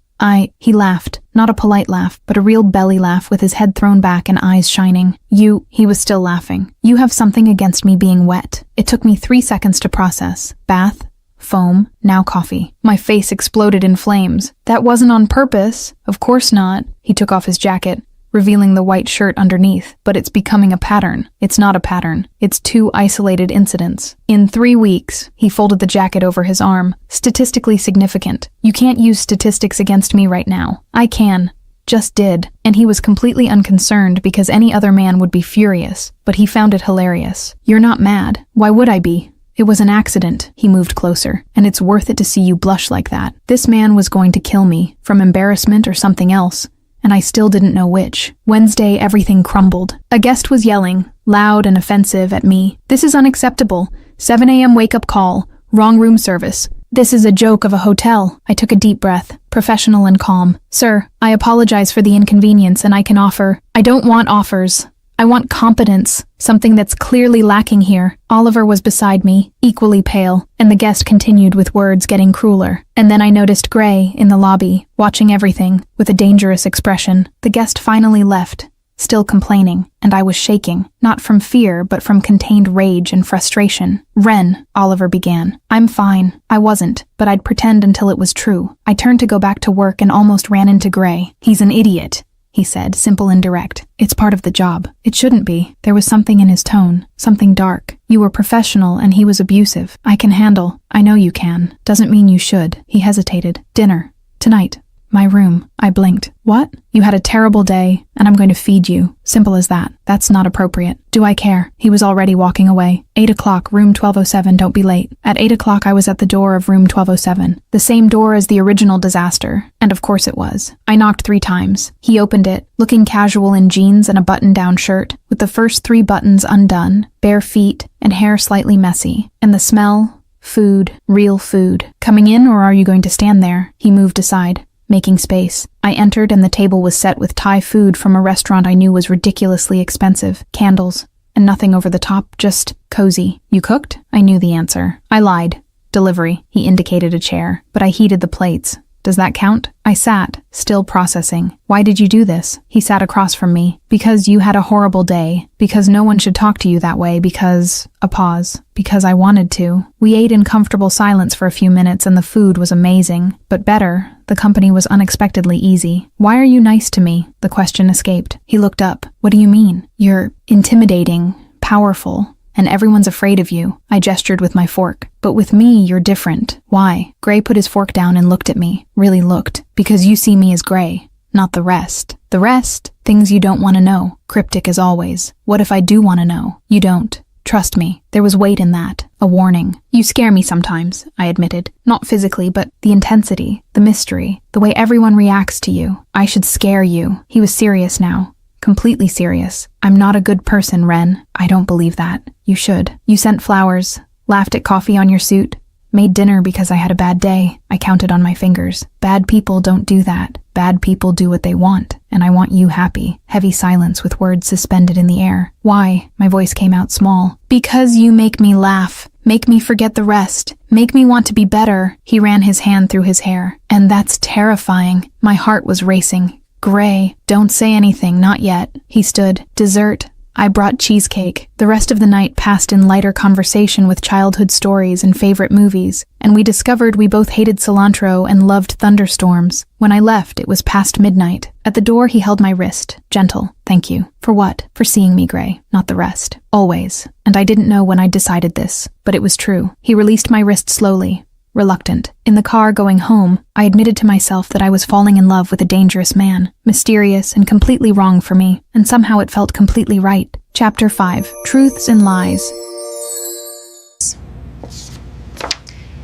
He laughed. Not a polite laugh, but a real belly laugh with his head thrown back and eyes shining. He was still laughing. "You have something against me being wet." It took me 3 seconds to process. Bath, foam, now coffee. My face exploded in flames. "That wasn't on purpose." "Of course not." He took off his jacket, revealing the white shirt underneath. "But it's becoming a pattern." "It's not a pattern. It's 2 isolated incidents. In 3 weeks." He folded the jacket over his arm. "Statistically significant. You can't use statistics against me right now." "I can. Just did." And he was completely unconcerned because any other man would be furious, but he found it hilarious. "You're not mad. Why would I be? It was an accident." He moved closer. "And it's worth it to see you blush like that. This man was going to kill me, from embarrassment or something else, and I still didn't know which." Wednesday, everything crumbled. A guest was yelling, loud and offensive, at me. "This is unacceptable. 7 a.m. wake-up call. Wrong room service. This is a joke of a hotel." I took a deep breath, professional and calm. "Sir, I apologize for the inconvenience, and I can offer—" "I don't want offers. I want competence, something that's clearly lacking here." Oliver was beside me, equally pale, and the guest continued with words getting crueler. And then I noticed Gray in the lobby, watching everything, with a dangerous expression. The guest finally left, still complaining, and I was shaking, not from fear, but from contained rage and frustration. "Ren," Oliver began. "I'm fine. I wasn't, but I'd pretend until it was true." I turned to go back to work and almost ran into Gray. "He's an idiot," he said, simple and direct. "It's part of the job." It shouldn't be. There was something in his tone, something dark. "You were professional and he was abusive. I can handle." "I know you can. Doesn't mean you should." He hesitated. "Dinner. Tonight. My room." I blinked. "What?" "You had a terrible day, and I'm going to feed you. Simple as that. That's not appropriate." "Do I care?" He was already walking away. 8 o'clock, room 1207, don't be late." At 8 o'clock I was at the door of room 1207. The same door as the original disaster, and of course it was. I knocked 3 times. He opened it, looking casual in jeans and a button-down shirt, with the first 3 buttons undone, bare feet, and hair slightly messy. And the smell? Food. Real food. "Coming in, or are you going to stand there?" He moved aside, making space. I entered, and the table was set with Thai food from a restaurant I knew was ridiculously expensive. Candles. And nothing over the top, just cozy. "You cooked?" I knew the answer. I lied. "Delivery." He indicated a chair. "But I heated the plates. Does that count?" I sat, still processing. "Why did you do this?" He sat across from me. "Because you had a horrible day. Because no one should talk to you that way. Because—" A pause. "Because I wanted to." We ate in comfortable silence for a few minutes, and the food was amazing. But better, the company was unexpectedly easy. "Why are you nice to me?" The question escaped. He looked up. "What do you mean?" "You're intimidating, powerful, and everyone's afraid of you." I gestured with my fork. "But with me, you're different." "Why?" Gray put his fork down and looked at me. Really looked. "Because you see me as Gray, not the rest." "The rest?" "Things you don't want to know." Cryptic as always. "What if I do want to know?" "You don't. Trust me." There was weight in that. A warning. "You scare me sometimes," I admitted. "Not physically, but the intensity, the mystery, the way everyone reacts to you. I should scare you." He was serious now. Completely serious. "I'm not a good person, Ren." "I don't believe that." "You should. You sent flowers, laughed at coffee on your suit, made dinner because I had a bad day." I counted on my fingers. "Bad people don't do that. Bad people do what they want, and I want you happy." Heavy silence with words suspended in the air. "Why?" My voice came out small. "Because you make me laugh. Make me forget the rest. Make me want to be better." He ran his hand through his hair. "And that's terrifying." My heart was racing. "Gray, don't say anything, not yet." He stood. "Dessert." I brought cheesecake. The rest of the night passed in lighter conversation with childhood stories and favorite movies, and we discovered we both hated cilantro and loved thunderstorms. When I left, it was past midnight. At the door, he held my wrist. Gentle. "Thank you." "For what?" "For seeing me, Gray. Not the rest. Always." And I didn't know when I decided this, but it was true. He released my wrist slowly. Reluctant. In the car going home, I admitted to myself that I was falling in love with a dangerous man, mysterious and completely wrong for me, and somehow it felt completely right. Chapter 5. Truths and Lies.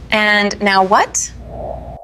And now what?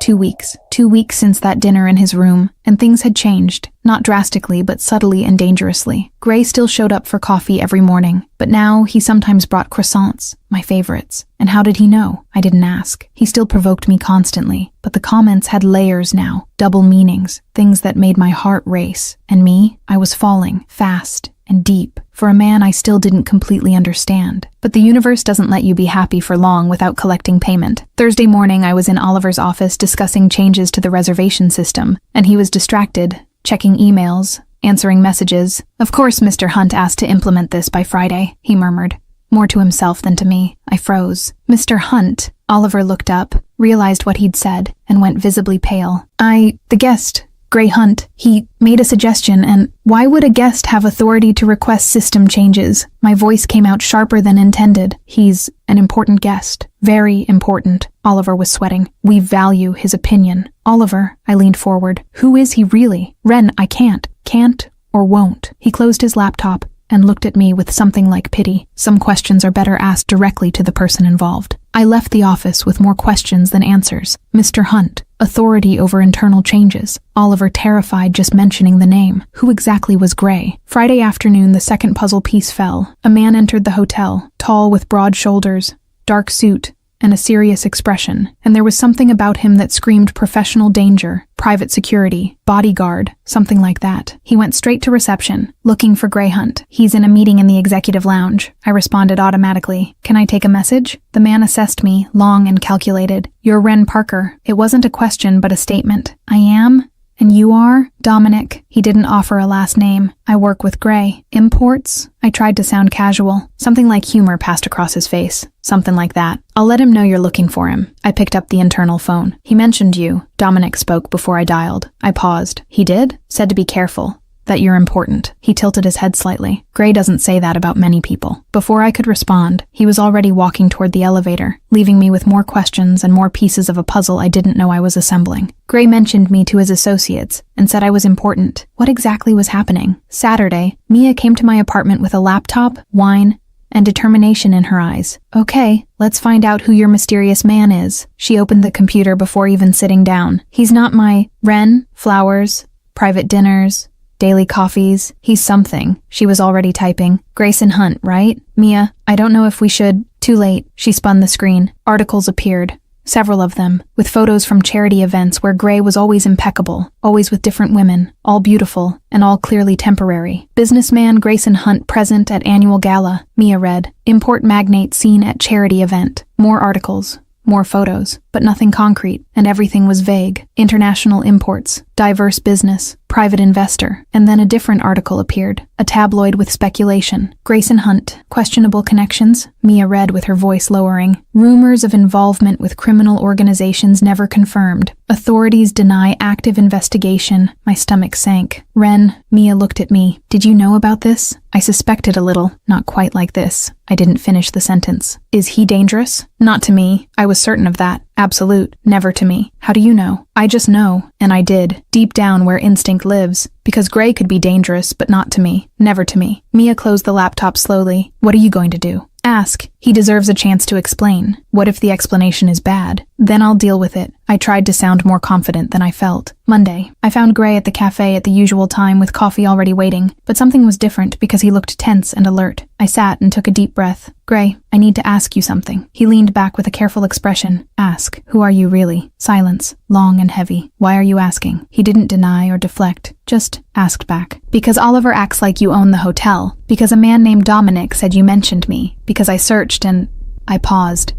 2 weeks. 2 weeks since that dinner in his room, and things had changed. Not drastically, but subtly and dangerously. Gray still showed up for coffee every morning, but now he sometimes brought croissants, my favorites. And how did he know? I didn't ask. He still provoked me constantly, but the comments had layers now, double meanings, things that made my heart race. And me, I was falling, fast and deep, for a man I still didn't completely understand. But the universe doesn't let you be happy for long without collecting payment. Thursday morning, I was in Oliver's office discussing changes to the reservation system, and he was distracted, checking emails, answering messages. Of course, Mr. Hunt asked to implement this by Friday, he murmured. More to himself than to me. I froze. Mr. Hunt. Oliver looked up, realized what he'd said, and went visibly pale. The guest, Gray Hunt, he made a suggestion, and why would a guest have authority to request system changes? My voice came out sharper than intended. He's an important guest. Very important. Oliver was sweating. We value his opinion. Oliver, I leaned forward. Who is he really? Ren, I can't. Can't or won't. He closed his laptop and looked at me with something like pity. Some questions are better asked directly to the person involved. I left the office with more questions than answers. Mr. Hunt, authority over internal changes. Oliver terrified just mentioning the name. Who exactly was Gray? Friday afternoon, the second puzzle piece fell. A man entered the hotel, tall with broad shoulders, dark suit, and a serious expression, and there was something about him that screamed professional danger, private security, bodyguard, something like that. He went straight to reception, looking for Gray Hunt. He's in a meeting in the executive lounge. I responded automatically. Can I take a message? The man assessed me, long and calculated. You're Ren Parker. It wasn't a question, but a statement. I am? And you are? Dominic. He didn't offer a last name. I work with Gray. Imports? I tried to sound casual. Something like humor passed across his face. Something like that. I'll let him know you're looking for him. I picked up the internal phone. He mentioned you. Dominic spoke before I dialed. I paused. He did? Said to be careful. That you're important. He tilted his head slightly. Gray doesn't say that about many people. Before I could respond, he was already walking toward the elevator, leaving me with more questions and more pieces of a puzzle I didn't know I was assembling. Gray mentioned me to his associates and said I was important. What exactly was happening? Saturday, Mia came to my apartment with a laptop, wine, and determination in her eyes. Okay, let's find out who your mysterious man is. She opened the computer before even sitting down. He's not my Ren, flowers, private dinners, daily coffees. He's something. She was already typing. Grayson Hunt, right? Mia, I don't know if we should. Too late. She spun the screen. Articles appeared. Several of them, with photos from charity events where Gray was always impeccable, always with different women, all beautiful, and all clearly temporary. Businessman Grayson Hunt present at annual gala. Mia read. Import magnate seen at charity event. More articles. More photos, but nothing concrete, and everything was vague. International imports, diverse business, private investor, and then a different article appeared, a tabloid with speculation. Grayson Hunt, questionable connections, Mia read with her voice lowering. Rumors of involvement with criminal organizations never confirmed. Authorities deny active investigation. My stomach sank. Ren, Mia looked at me. Did you know about this? I suspected a little, not quite like this. I didn't finish the sentence. Is he dangerous? Not to me. I was certain of that. Absolute. Never to me. How do you know? I just know, and I did, deep down where instinct lives, because Gray could be dangerous, but not to me. Never to me. Mia closed the laptop slowly. What are you going to do? Ask. He deserves a chance to explain. What if the explanation is bad? Then I'll deal with it. I tried to sound more confident than I felt. Monday. I found Gray at the cafe at the usual time with coffee already waiting, but something was different because he looked tense and alert. I sat and took a deep breath. Gray, I need to ask you something. He leaned back with a careful expression. Ask. Who are you really? Silence. Long and heavy. Why are you asking? He didn't deny or deflect. Just asked back. Because Oliver acts like you own the hotel. Because a man named Dominic said you mentioned me. Because I searched and I paused.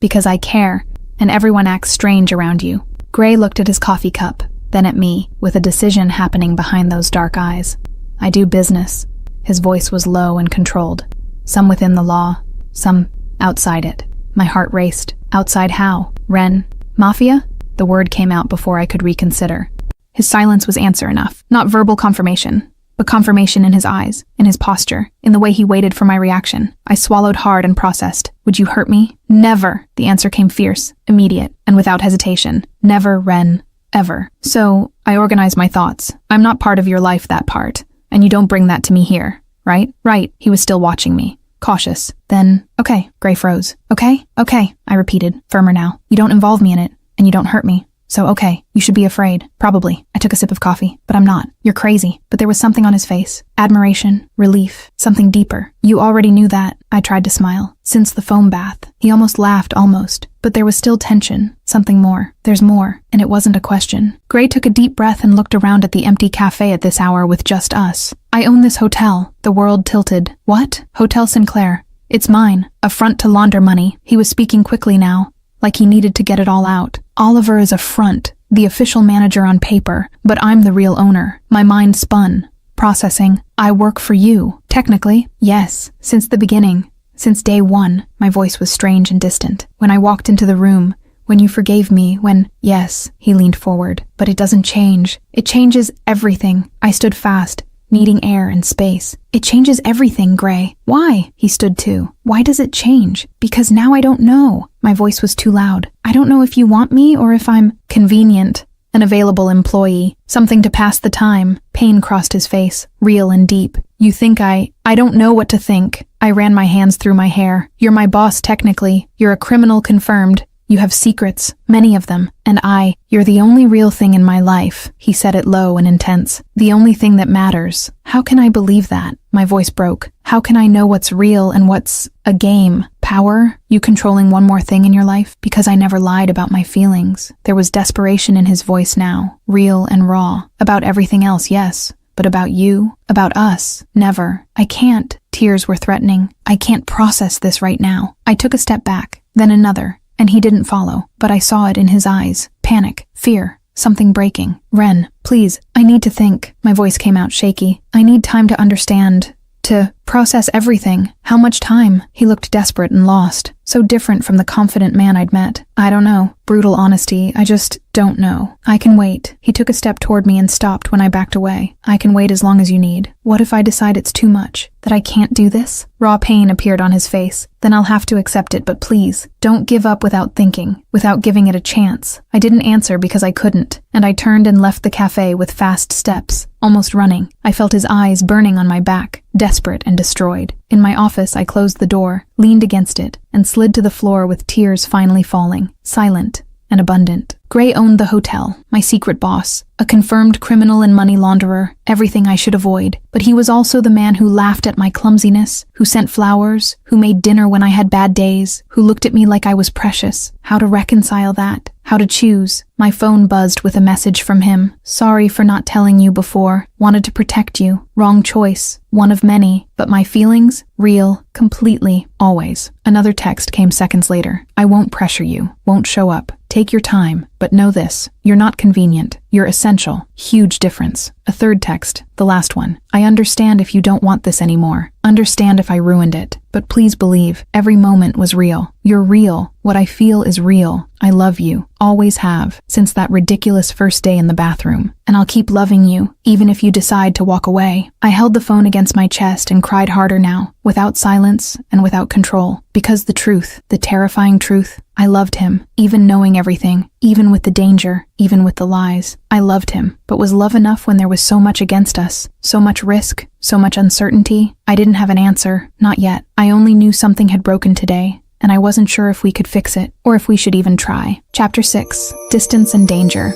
Because I care, and everyone acts strange around you. Gray looked at his coffee cup, then at me, with a decision happening behind those dark eyes. I do business. His voice was low and controlled. Some within the law, some outside it. My heart raced. Outside how? Ren? Mafia? The word came out before I could reconsider. His silence was answer enough. Not verbal confirmation, but confirmation in his eyes, in his posture, in the way he waited for my reaction. I swallowed hard and processed. Would you hurt me? Never. The answer came fierce, immediate, and without hesitation. Never, Ren. Ever. So, I organized my thoughts. I'm not part of your life, that part. And you don't bring that to me here, right? Right. He was still watching me. Cautious. Then, okay. Gray froze. Okay? Okay, I repeated, firmer now. You don't involve me in it, and you don't hurt me. So okay, you should be afraid. Probably. I took a sip of coffee, but I'm not. You're crazy. But there was something on his face. Admiration, relief, something deeper. You already knew that. I tried to smile. Since the foam bath. He almost laughed, almost. But there was still tension. Something more. There's more. And it wasn't a question. Gray took a deep breath and looked around at the empty cafe at this hour with just us. I own this hotel. The world tilted. What? Hotel Sinclair. It's mine. A front to launder money. He was speaking quickly now, like he needed to get it all out. Oliver is a front, the official manager on paper, but I'm the real owner. My mind spun. Processing. I work for you. Technically, yes. Since the beginning. Since day one. My voice was strange and distant. When I walked into the room, when you forgave me, yes, he leaned forward. But it doesn't change. It changes everything. I stood fast, needing air and space. It changes everything, Gray. Why? He stood too. Why does it change? Because now I don't know. My voice was too loud. I don't know if you want me or if I'm convenient. An available employee. Something to pass the time. Pain crossed his face, real and deep. You think I don't know what to think. I ran my hands through my hair. You're my boss technically. You're a criminal confirmed. You have secrets, many of them, and you're the only real thing in my life. He said it low and intense. The only thing that matters. How can I believe that? My voice broke. How can I know what's real and what's a game? Power? You controlling one more thing in your life? Because I never lied about my feelings. There was desperation in his voice now, real and raw. About everything else, yes. But about you? About us? Never. I can't. Tears were threatening. I can't process this right now. I took a step back, then another. And he didn't follow, but I saw it in his eyes. Panic, fear, something breaking. Ren, please, I need to think. My voice came out shaky. I need time to understand, to process everything. How much time? He looked desperate and lost, so different from the confident man I'd met. I don't know. Brutal honesty. I just don't know. I can wait. He took a step toward me and stopped when I backed away. I can wait as long as you need. What if I decide it's too much? That I can't do this? Raw pain appeared on his face. Then I'll have to accept it, but please, don't give up without thinking, without giving it a chance. I didn't answer because I couldn't, and I turned and left the cafe with fast steps, almost running. I felt his eyes burning on my back, desperate and destroyed. In my office, I closed the door, leaned against it, and slid to the floor with tears finally falling, silent and abundant. Gray owned the hotel, my secret boss, a confirmed criminal and money launderer, everything I should avoid. But he was also the man who laughed at my clumsiness, who sent flowers, who made dinner when I had bad days, who looked at me like I was precious. How to reconcile that? How to choose? My phone buzzed with a message from him. Sorry for not telling you before. Wanted to protect you. Wrong choice. One of many. But my feelings? Real. Completely. Always. Another text came seconds later. I won't pressure you. Won't show up. Take your time. But know this. You're not convenient. You're essential. Huge difference. A third text. The last one. I understand if you don't want this anymore. Understand if I ruined it. But please believe, every moment was real. You're real. What I feel is real. I love you. Always have. Since that ridiculous first day in the bathroom. And I'll keep loving you, even if you decide to walk away. I held the phone against my chest and cried harder now, without silence and without control. Because the truth, the terrifying truth, I loved him, even knowing everything, even with the danger, even with the lies. I loved him, but was love enough when there was so much against us, so much risk, so much uncertainty? I didn't have an answer, not yet. I only knew something had broken today, and I wasn't sure if we could fix it, or if we should even try. Chapter 6. Distance and Danger.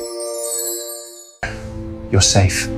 You're safe.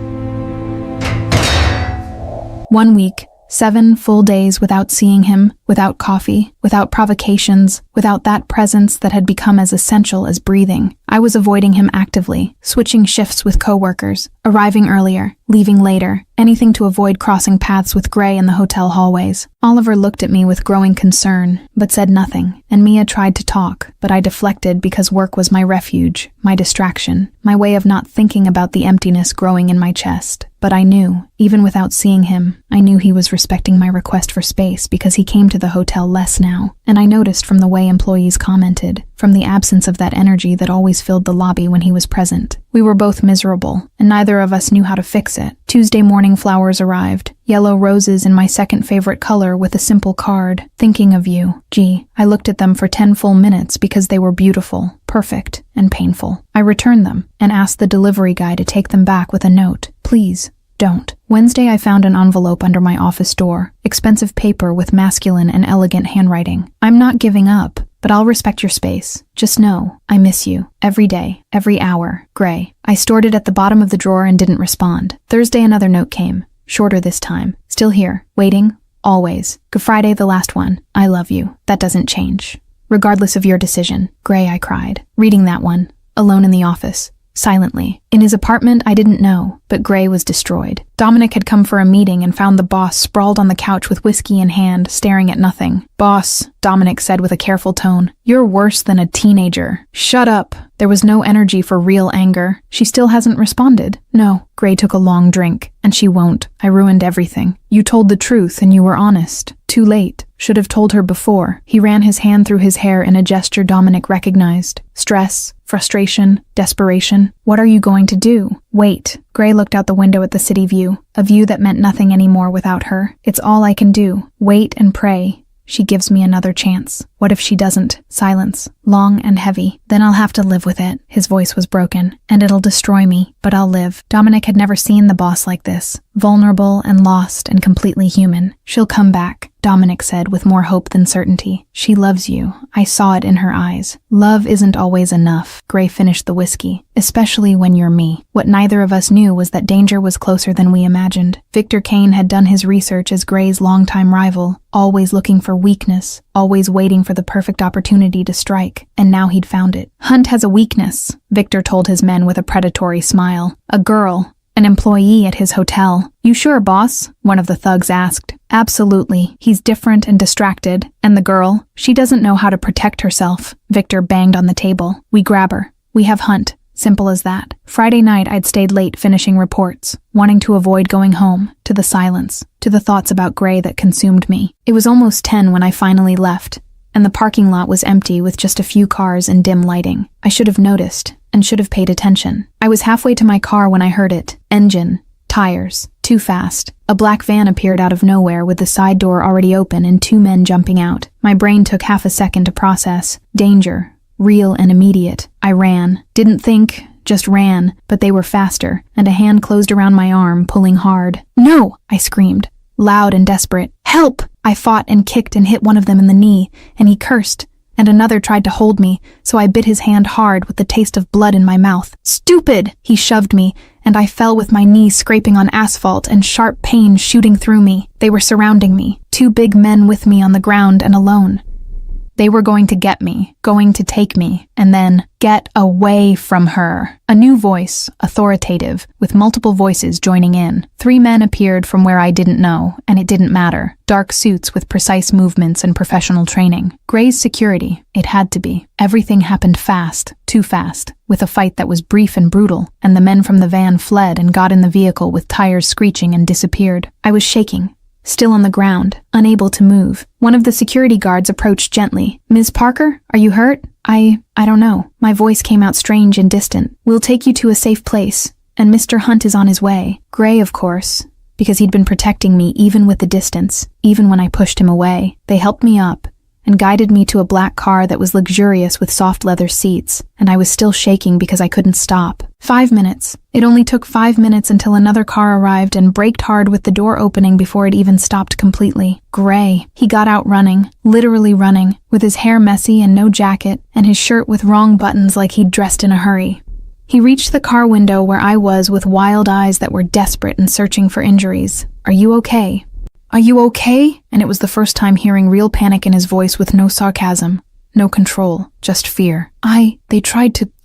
1 week, 7 full days without seeing him, without coffee, without provocations, without that presence that had become as essential as breathing. I was avoiding him actively, switching shifts with coworkers, arriving earlier, leaving later, anything to avoid crossing paths with Gray in the hotel hallways. Oliver looked at me with growing concern, but said nothing, and Mia tried to talk, but I deflected because work was my refuge, my distraction, my way of not thinking about the emptiness growing in my chest. But I knew, even without seeing him, I knew he was respecting my request for space because he came to the hotel less now, and I noticed from the way employees commented, from the absence of that energy that always filled the lobby when he was present. We were both miserable, and neither of us knew how to fix it. Tuesday morning flowers arrived, yellow roses in my second favorite color with a simple card, thinking of you. Gee, I looked at them for 10 full minutes because they were beautiful, perfect, and painful. I returned them, and asked the delivery guy to take them back with a note. Please, don't. Wednesday I found an envelope under my office door, expensive paper with masculine and elegant handwriting. I'm not giving up, but I'll respect your space. Just know, I miss you. Every day, every hour. Gray. I stored it at the bottom of the drawer and didn't respond. Thursday, another note came. Shorter this time. Still here. Waiting. Always. Good Friday, the last one. I love you. That doesn't change. Regardless of your decision. Gray, I cried. Reading that one. Alone in the office. Silently. In his apartment, I didn't know, but Gray was destroyed. Dominic had come for a meeting and found the boss sprawled on the couch with whiskey in hand, staring at nothing. Boss, Dominic said with a careful tone, you're worse than a teenager. Shut up. There was no energy for real anger. She still hasn't responded. No. Gray took a long drink. And she won't. I ruined everything. You told the truth and you were honest. Too late. Should have told her before. He ran his hand through his hair in a gesture Dominic recognized. Stress, frustration, desperation. What are you going to do? Wait. Gray looked out the window at the city view, a view that meant nothing anymore without her. It's all I can do. Wait and pray. She gives me another chance. What if she doesn't? Silence. Long and heavy. Then I'll have to live with it. His voice was broken. And it'll destroy me, but I'll live. Dominic had never seen the boss like this. Vulnerable and lost and completely human. She'll come back, Dominic said with more hope than certainty. She loves you. I saw it in her eyes. Love isn't always enough. Gray finished the whiskey. Especially when you're me. What neither of us knew was that danger was closer than we imagined. Victor Kane had done his research as Gray's longtime rival, always looking for weakness, always waiting for the perfect opportunity to strike, and now he'd found it. Hunt has a weakness, Victor told his men with a predatory smile. A girl. An employee at his hotel. You sure, boss? One of the thugs asked. Absolutely. He's different and distracted. And the girl? She doesn't know how to protect herself. Victor banged on the table. We grab her. We have Hunt. Simple as that. Friday night I'd stayed late finishing reports, wanting to avoid going home, to the silence, to the thoughts about Gray that consumed me. It was almost 10 when I finally left, and the parking lot was empty with just a few cars and dim lighting. I should have noticed, and should have paid attention. I was halfway to my car when I heard it. Engine. Tires. Too fast. A black van appeared out of nowhere with the side door already open and 2 men jumping out. My brain took half a second to process. Danger. Real and immediate. I ran. Didn't think, just ran, but they were faster, and a hand closed around my arm, pulling hard. No! I screamed. Loud and desperate. Help! I fought and kicked and hit one of them in the knee, and he cursed. And another tried to hold me, so I bit his hand hard with the taste of blood in my mouth. Stupid! He shoved me, and I fell with my knees scraping on asphalt and sharp pain shooting through me. They were surrounding me, 2 big men with me on the ground and alone. They were going to get me, going to take me, and then get away from her. A new voice, authoritative, with multiple voices joining in. 3 men appeared from where I didn't know, and it didn't matter. Dark suits with precise movements and professional training. Gray's security, it had to be. Everything happened fast, too fast, with a fight that was brief and brutal, and the men from the van fled and got in the vehicle with tires screeching and disappeared. I was shaking. Still on the ground, unable to move. One of the security guards approached gently. Ms. Parker, are you hurt? I don't know. My voice came out strange and distant. We'll take you to a safe place, and Mr. Hunt is on his way. Gray, of course, because he'd been protecting me even with the distance, even when I pushed him away. They helped me up, and guided me to a black car that was luxurious with soft leather seats, and I was still shaking because I couldn't stop. 5 minutes. It only took 5 minutes until another car arrived and braked hard with the door opening before it even stopped completely. Gray. He got out running, literally running, with his hair messy and no jacket, and his shirt with wrong buttons like he'd dressed in a hurry. He reached the car window where I was with wild eyes that were desperate and searching for injuries. Are you okay? Are you okay? And it was the first time hearing real panic in his voice with no sarcasm, no control, just fear. I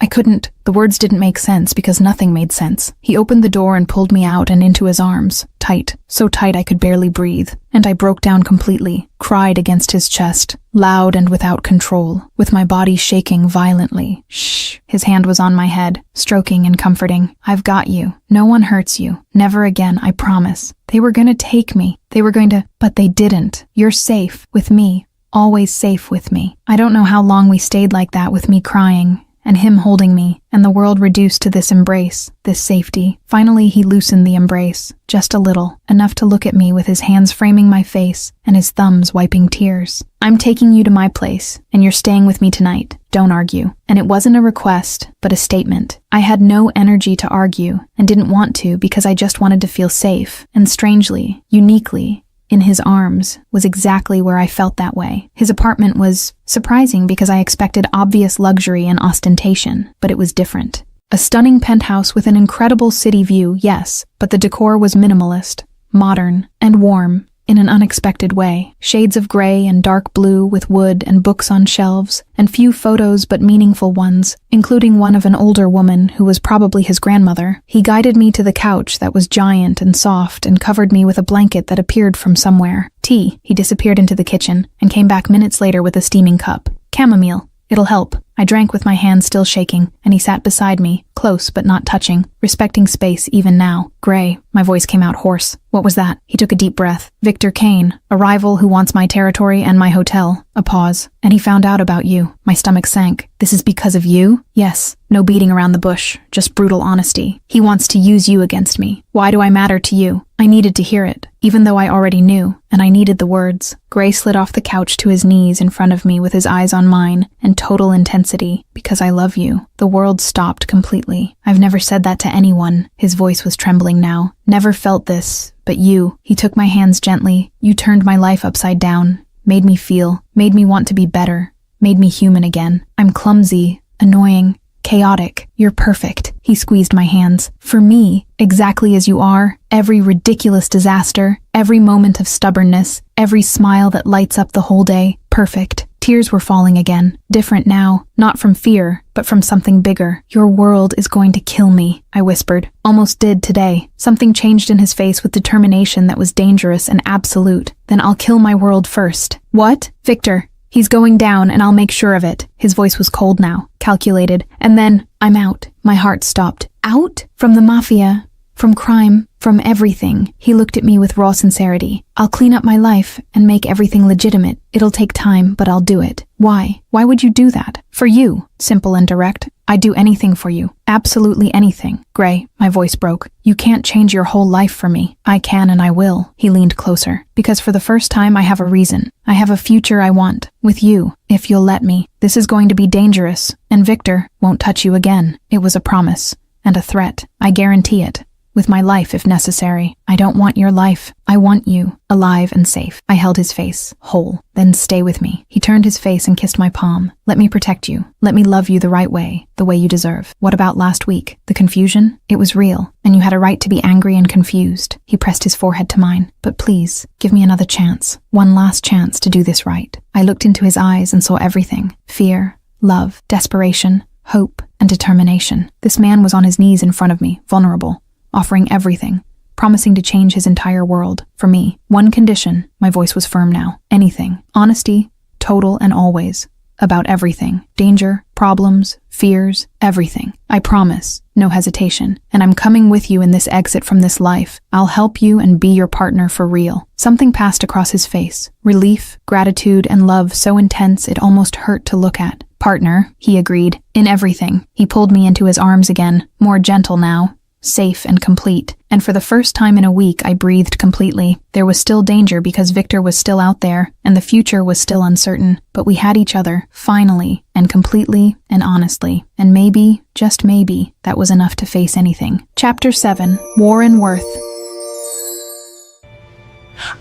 couldn't. The words didn't make sense because nothing made sense. He opened the door and pulled me out and into his arms, tight, so tight I could barely breathe. And I broke down completely, cried against his chest, loud and without control, with my body shaking violently. Shh. His hand was on my head, stroking and comforting. I've got you. No one hurts you. Never again, I promise. They were going to take me. But they didn't. You're safe with me. Always safe with me. I don't know how long we stayed like that with me crying, and him holding me, and the world reduced to this embrace, this safety. Finally, he loosened the embrace, just a little, enough to look at me with his hands framing my face and his thumbs wiping tears. I'm taking you to my place, and you're staying with me tonight. Don't argue. And it wasn't a request, but a statement. I had no energy to argue, and didn't want to because I just wanted to feel safe, and strangely, uniquely, in his arms, was exactly where I felt that way. His apartment was surprising because I expected obvious luxury and ostentation, but it was different. A stunning penthouse with an incredible city view, yes, but the decor was minimalist, modern, and warm, in an unexpected way. Shades of gray and dark blue with wood and books on shelves, and few photos but meaningful ones, including one of an older woman who was probably his grandmother. He guided me to the couch that was giant and soft and covered me with a blanket that appeared from somewhere. Tea. He disappeared into the kitchen and came back minutes later with a steaming cup. Chamomile. It'll help. I drank with my hands still shaking, and he sat beside me, close but not touching, respecting space even now. Gray. My voice came out hoarse. What was that? He took a deep breath. Victor Kane, a rival who wants my territory and my hotel. A pause. And he found out about you. My stomach sank. This is because of you? Yes. No beating around the bush, just brutal honesty. He wants to use you against me. Why do I matter to you? I needed to hear it, even though I already knew, and I needed the words. Gray slid off the couch to his knees in front of me with his eyes on mine, and total intensity. Because I love you. The world stopped completely. I've never said that to anyone. His voice was trembling now. Never felt this, but you. He took my hands gently. You turned my life upside down. Made me feel. Made me want to be better. Made me human again. I'm clumsy, annoying, chaotic. You're perfect. He squeezed my hands. For me, exactly as you are, every ridiculous disaster, every moment of stubbornness, every smile that lights up the whole day, perfect. Tears were falling again. Different now, not from fear, but from something bigger. Your world is going to kill me, I whispered. Almost did today. Something changed in his face with determination that was dangerous and absolute. Then I'll kill my world first. What? Victor. He's going down, and I'll make sure of it. His voice was cold now, calculated. And then, I'm out. My heart stopped. Out? From the Mafia. From crime. From everything. He looked at me with raw sincerity. I'll clean up my life and make everything legitimate. It'll take time, but I'll do it. Why? Why would you do that? For you. Simple and direct. I'd do anything for you. Absolutely anything. Gray, my voice broke. You can't change your whole life for me. I can and I will. He leaned closer. Because for the first time I have a reason. I have a future I want. With you. If you'll let me. This is going to be dangerous. And Victor won't touch you again. It was a promise. And a threat. I guarantee it. With my life if necessary. I don't want your life. I want you, alive and safe. I held his face, whole. Then stay with me. He turned his face and kissed my palm. Let me protect you. Let me love you the right way, the way you deserve. What about last week? The confusion? It was real, and you had a right to be angry and confused. He pressed his forehead to mine. But please, give me another chance. One last chance to do this right. I looked into his eyes and saw everything. Fear, love, desperation, hope, and determination. This man was on his knees in front of me, vulnerable. Offering everything, promising to change his entire world. For me, one condition, my voice was firm now. Anything. Honesty, total and always. About everything. Danger, problems, fears, everything. I promise. No hesitation. And I'm coming with you in this exit from this life. I'll help you and be your partner for real. Something passed across his face. Relief, gratitude, and love so intense it almost hurt to look at. Partner, he agreed. In everything. He pulled me into his arms again, more gentle now. Safe and complete, and for the first time in a week I breathed completely. There was still danger because Victor was still out there, and the future was still uncertain, but we had each other, finally, and completely, and honestly, and maybe, just maybe, that was enough to face anything. Chapter 7, War and Worth.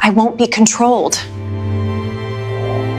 I won't be controlled.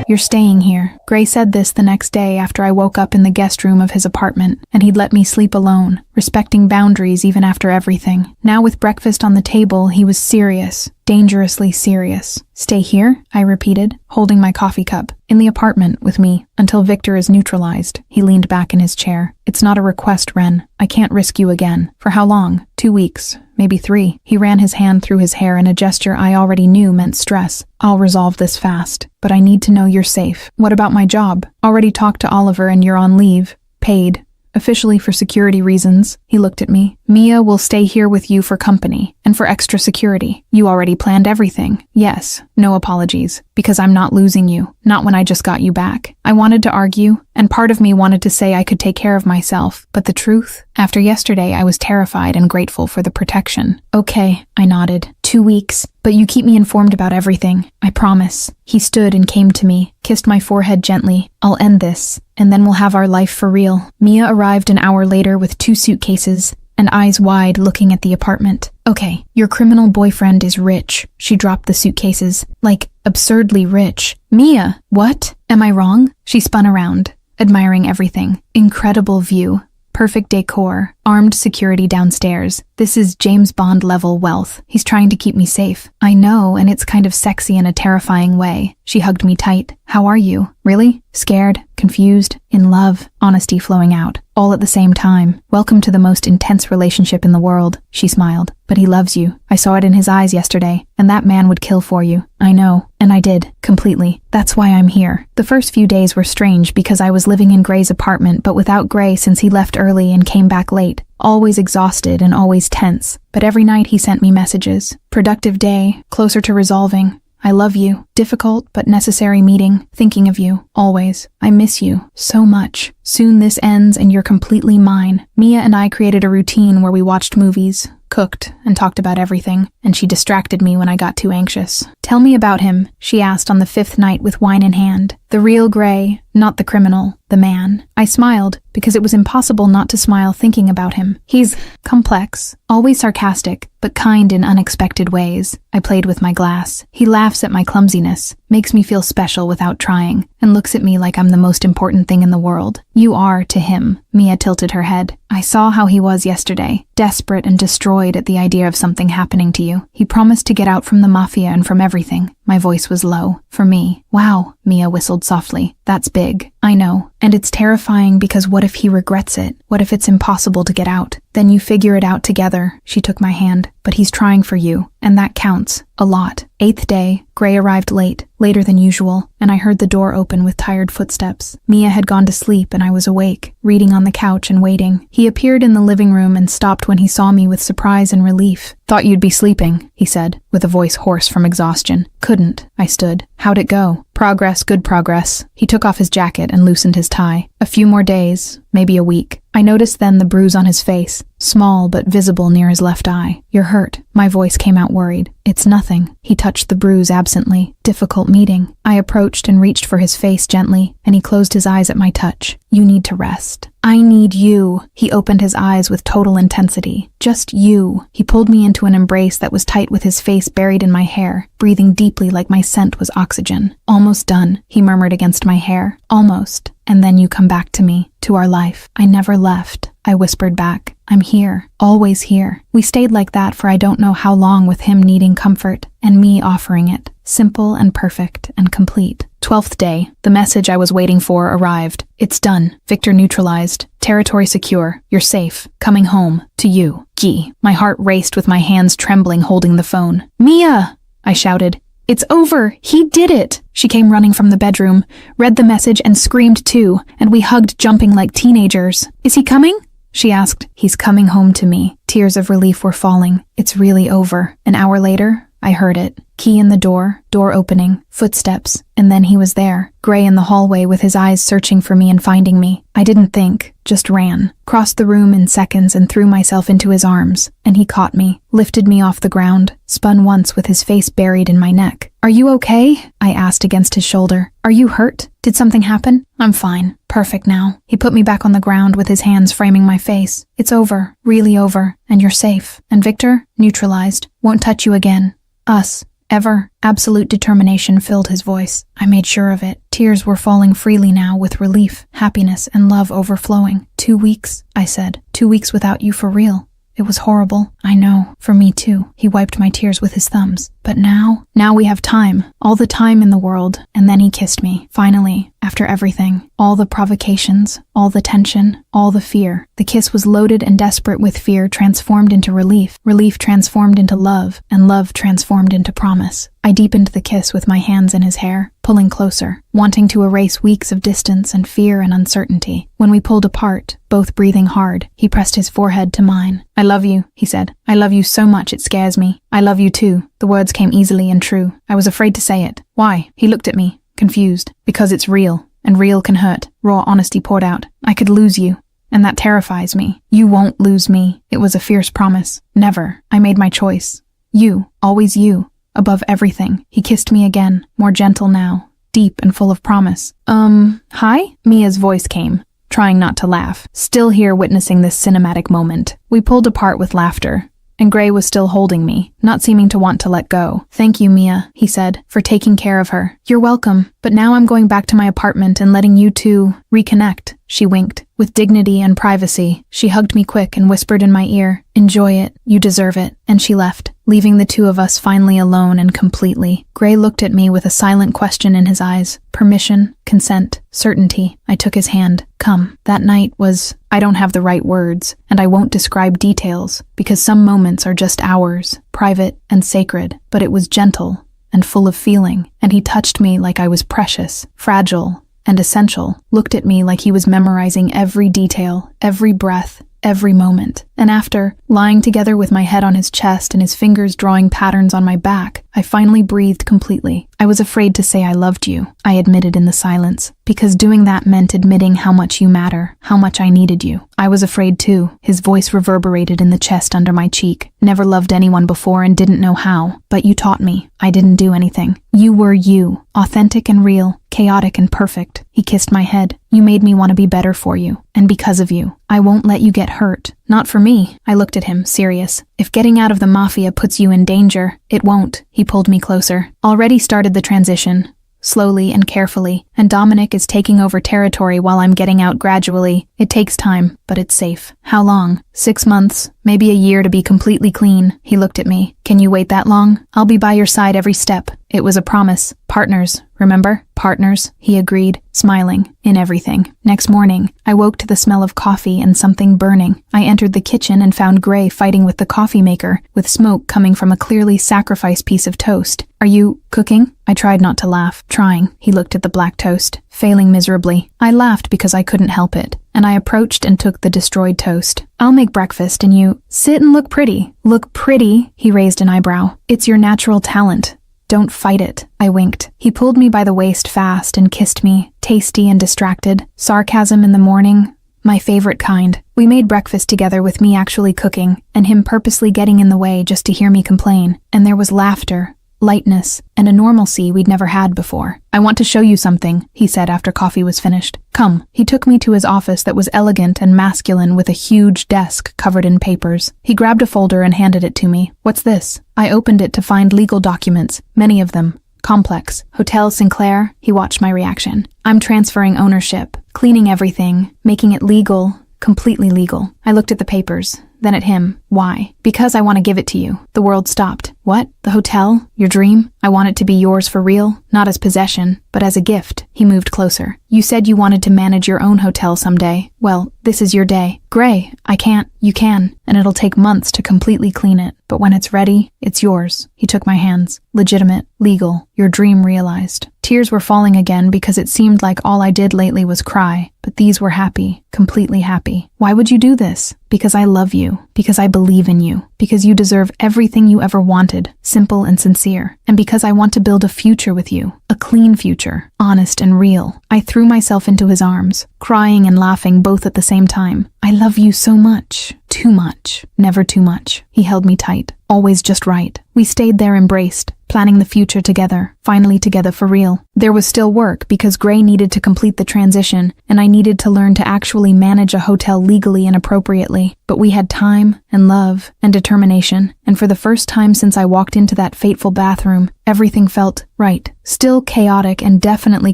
You're staying here. Gray said this the next day after I woke up in the guest room of his apartment, and he'd let me sleep alone, respecting boundaries even after everything. Now with breakfast on the table, he was serious, dangerously serious. Stay here? I repeated, holding my coffee cup. In the apartment with me, until Victor is neutralized. He leaned back in his chair. It's not a request, Ren. I can't risk you again. For how long? 2 weeks. Maybe 3. He ran his hand through his hair in a gesture I already knew meant stress. I'll resolve this fast. But I need to know you're safe. What about my job? Already talked to Oliver and you're on leave. Paid. Officially for security reasons. He looked at me. Mia will stay here with you for company and for extra security. You already planned everything. Yes, no apologies, because I'm not losing you. Not when I just got you back. I wanted to argue, and part of me wanted to say I could take care of myself. But the truth? After yesterday, I was terrified and grateful for the protection. Okay, I nodded. 2 weeks. But you keep me informed about everything. I promise. He stood and came to me, kissed my forehead gently. I'll end this, and then we'll have our life for real. Mia arrived an hour later with 2 suitcases, and eyes wide looking at the apartment. Okay, your criminal boyfriend is rich. She dropped the suitcases. Like, absurdly rich. Mia, what? Am I wrong? She spun around, admiring everything. Incredible view. Perfect decor, armed security downstairs. This is James Bond level wealth. He's trying to keep me safe. I know, and it's kind of sexy in a terrifying way. She hugged me tight. How are you? Really? Scared? Confused? In love? Honesty flowing out. All at the same time. Welcome to the most intense relationship in the world. She smiled. But he loves you. I saw it in his eyes yesterday. And that man would kill for you. I know. And I did. Completely. That's why I'm here. The first few days were strange because I was living in Gray's apartment, but without Gray since he left early and came back late. Always exhausted and always tense. But every night he sent me messages. Productive day. Closer to resolving. I love you. Difficult but necessary meeting. Thinking of you. Always. I miss you. So much. Soon this ends and you're completely mine. Mia and I created a routine where we watched movies, cooked, and talked about everything, and she distracted me when I got too anxious. Tell me about him, she asked on the 5th night with wine in hand. The real Gray, not the criminal, the man. I smiled, because it was impossible not to smile thinking about him. He's complex, always sarcastic, but kind in unexpected ways. I played with my glass. He laughs at my clumsiness, makes me feel special without trying, and looks at me like I'm the most important thing in the world. You are to him. Mia tilted her head. I saw how he was yesterday, desperate and destroyed at the idea of something happening to you. He promised to get out from the Mafia and from everything. My voice was low. For me. Wow, Mia whistled softly. That's big. I know. And it's terrifying because what if he regrets it? What if it's impossible to get out? Then you figure it out together. She took my hand. But he's trying for you. And that counts. A lot. 8th day, Gray arrived late, later than usual, and I heard the door open with tired footsteps. Mia had gone to sleep and I was awake, reading on the couch and waiting. He appeared in the living room and stopped when he saw me with surprise and relief. Thought you'd be sleeping, he said, with a voice hoarse from exhaustion. Couldn't, I stood. How'd it go? Progress, good progress. He took off his jacket and loosened his tie. A few more days, maybe a week. I noticed then the bruise on his face, small but visible near his left eye. You're hurt. My voice came out worried. It's nothing. He touched the bruise absently. Difficult meeting. I approached and reached for his face gently, and he closed his eyes at my touch. You need to rest. I need you. He opened his eyes with total intensity. Just you. He pulled me into an embrace that was tight with his face buried in my hair, breathing deeply like my scent was oxygen. Almost done, he murmured against my hair. Almost. And then you come back to me, to our life. I never left. I whispered back. I'm here. Always here. We stayed like that for I don't know how long with him needing comfort, and me offering it. Simple and perfect and complete. 12th day. The message I was waiting for arrived. It's done. Victor neutralized. Territory secure. You're safe. Coming home. To you. Gee. My heart raced with my hands trembling holding the phone. Mia! I shouted. It's over! He did it! She came running from the bedroom, read the message and screamed too, and we hugged jumping like teenagers. Is he coming? She asked. He's coming home to me. Tears of relief were falling. It's really over. An hour later, I heard it. Key in the door opening, footsteps, and then he was there, Gray in the hallway with his eyes searching for me and finding me. I didn't think, just ran, crossed the room in seconds and threw myself into his arms, and he caught me, lifted me off the ground, spun once with his face buried in my neck. Are you okay? I asked against his shoulder. Are you hurt? Did something happen? I'm fine. Perfect now. He put me back on the ground with his hands framing my face. It's over, really over, and you're safe. And Victor, neutralized, won't touch you again. Us. Ever. Absolute determination filled his voice. I made sure of it. Tears were falling freely now with relief, happiness, and love overflowing. 2 weeks, I said. 2 weeks without you for real. It was horrible. I know. For me too. He wiped my tears with his thumbs. But now we have time. All the time in the world. And then he kissed me. Finally. After everything. All the provocations. All the tension. All the fear. The kiss was loaded and desperate with fear transformed into relief. Relief transformed into love. And love transformed into promise. I deepened the kiss with my hands in his hair, pulling closer, wanting to erase weeks of distance and fear and uncertainty. When we pulled apart, both breathing hard, he pressed his forehead to mine. I love you, he said. I love you so much it scares me. I love you too. The words came easily and true. I was afraid to say it. Why? He looked at me, confused. Because it's real, and real can hurt. Raw honesty poured out. I could lose you. And that terrifies me. You won't lose me. It was a fierce promise. Never. I made my choice. You. Always you. Above everything. He kissed me again, more gentle now, deep and full of promise. Hi? Mia's voice came, trying not to laugh, still here witnessing this cinematic moment. We pulled apart with laughter, and Gray was still holding me, not seeming to want to let go. "Thank you, Mia," he said, "for taking care of her." "You're welcome, but now I'm going back to my apartment and letting you two reconnect." She winked. With dignity and privacy, she hugged me quick and whispered in my ear, "Enjoy it, you deserve it," and she left, leaving the two of us finally alone and completely. Gray looked at me with a silent question in his eyes. Permission, consent, certainty. I took his hand. "Come." That night was, I don't have the right words, and I won't describe details, because some moments are just ours, private and sacred, but it was gentle and full of feeling, and he touched me like I was precious, fragile, and essential, looked at me like he was memorizing every detail, every breath, every moment. And after, lying together with my head on his chest and his fingers drawing patterns on my back, I finally breathed completely. I was afraid to say I loved you, I admitted in the silence, because doing that meant admitting how much you matter, how much I needed you. I was afraid too. His voice reverberated in the chest under my cheek. Never loved anyone before and didn't know how, but you taught me. I didn't do anything. You were you, authentic and real, chaotic and perfect. He kissed my head. You made me want to be better for you, and because of you, I won't let you get hurt. Not for me. I looked at him, serious. If getting out of the Mafia puts you in danger, it won't. He pulled me closer. Already started the transition, slowly and carefully, and Dominic is taking over territory while I'm getting out gradually. It takes time, but it's safe. How long? 6 months, maybe a year to be completely clean. He looked at me. Can you wait that long? I'll be by your side every step. It was a promise. Partners, remember? Partners, he agreed, smiling, in everything. Next morning, I woke to the smell of coffee and something burning. I entered the kitchen and found Gray fighting with the coffee maker, with smoke coming from a clearly sacrificed piece of toast. Are you cooking? I tried not to laugh. Trying. He looked at the black toast, failing miserably. I laughed because I couldn't help it, and I approached and took the destroyed toast. I'll make breakfast and you sit and look pretty. Look pretty? He raised an eyebrow. It's your natural talent. Don't fight it. I winked. He pulled me by the waist fast and kissed me, tasty and distracted. Sarcasm in the morning, my favorite kind. We made breakfast together with me actually cooking, and him purposely getting in the way just to hear me complain. And there was laughter, lightness, and a normalcy we'd never had before. I want to show you something, he said after coffee was finished. Come. He took me to his office that was elegant and masculine with a huge desk covered in papers. He grabbed a folder and handed it to me. What's this? I opened it to find legal documents, many of them. Complex. Hotel Sinclair? He watched my reaction. I'm transferring ownership, cleaning everything, making it legal, completely legal. I looked at the papers, then at him. Why? Because I want to give it to you. The world stopped. What? The hotel? Your dream? I want it to be yours for real, not as possession, but as a gift. He moved closer. You said you wanted to manage your own hotel someday. Well, this is your day. Gray, I can't. You can, and it'll take months to completely clean it. But when it's ready, it's yours. He took my hands. Legitimate, legal, your dream realized. Tears were falling again because it seemed like all I did lately was cry, but these were happy, completely happy. Why would you do this? Because I love you, because I believe in you, because you deserve everything you ever wanted, simple and sincere, and because I want to build a future with you, a clean future, honest and real. I threw myself into his arms, crying and laughing both at the same time. I love you so much. Too much. Never too much. He held me tight, always just right. We stayed there embraced, planning the future together, finally together for real. There was still work because Gray needed to complete the transition, and I needed to learn to actually manage a hotel legally and appropriately. But we had time and love and determination, and for the first time since I walked into that fateful bathroom, everything felt right. Still chaotic and definitely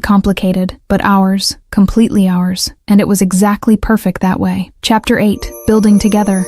complicated, but ours, completely ours, and it was exactly perfect that way. Chapter 8, Building Together.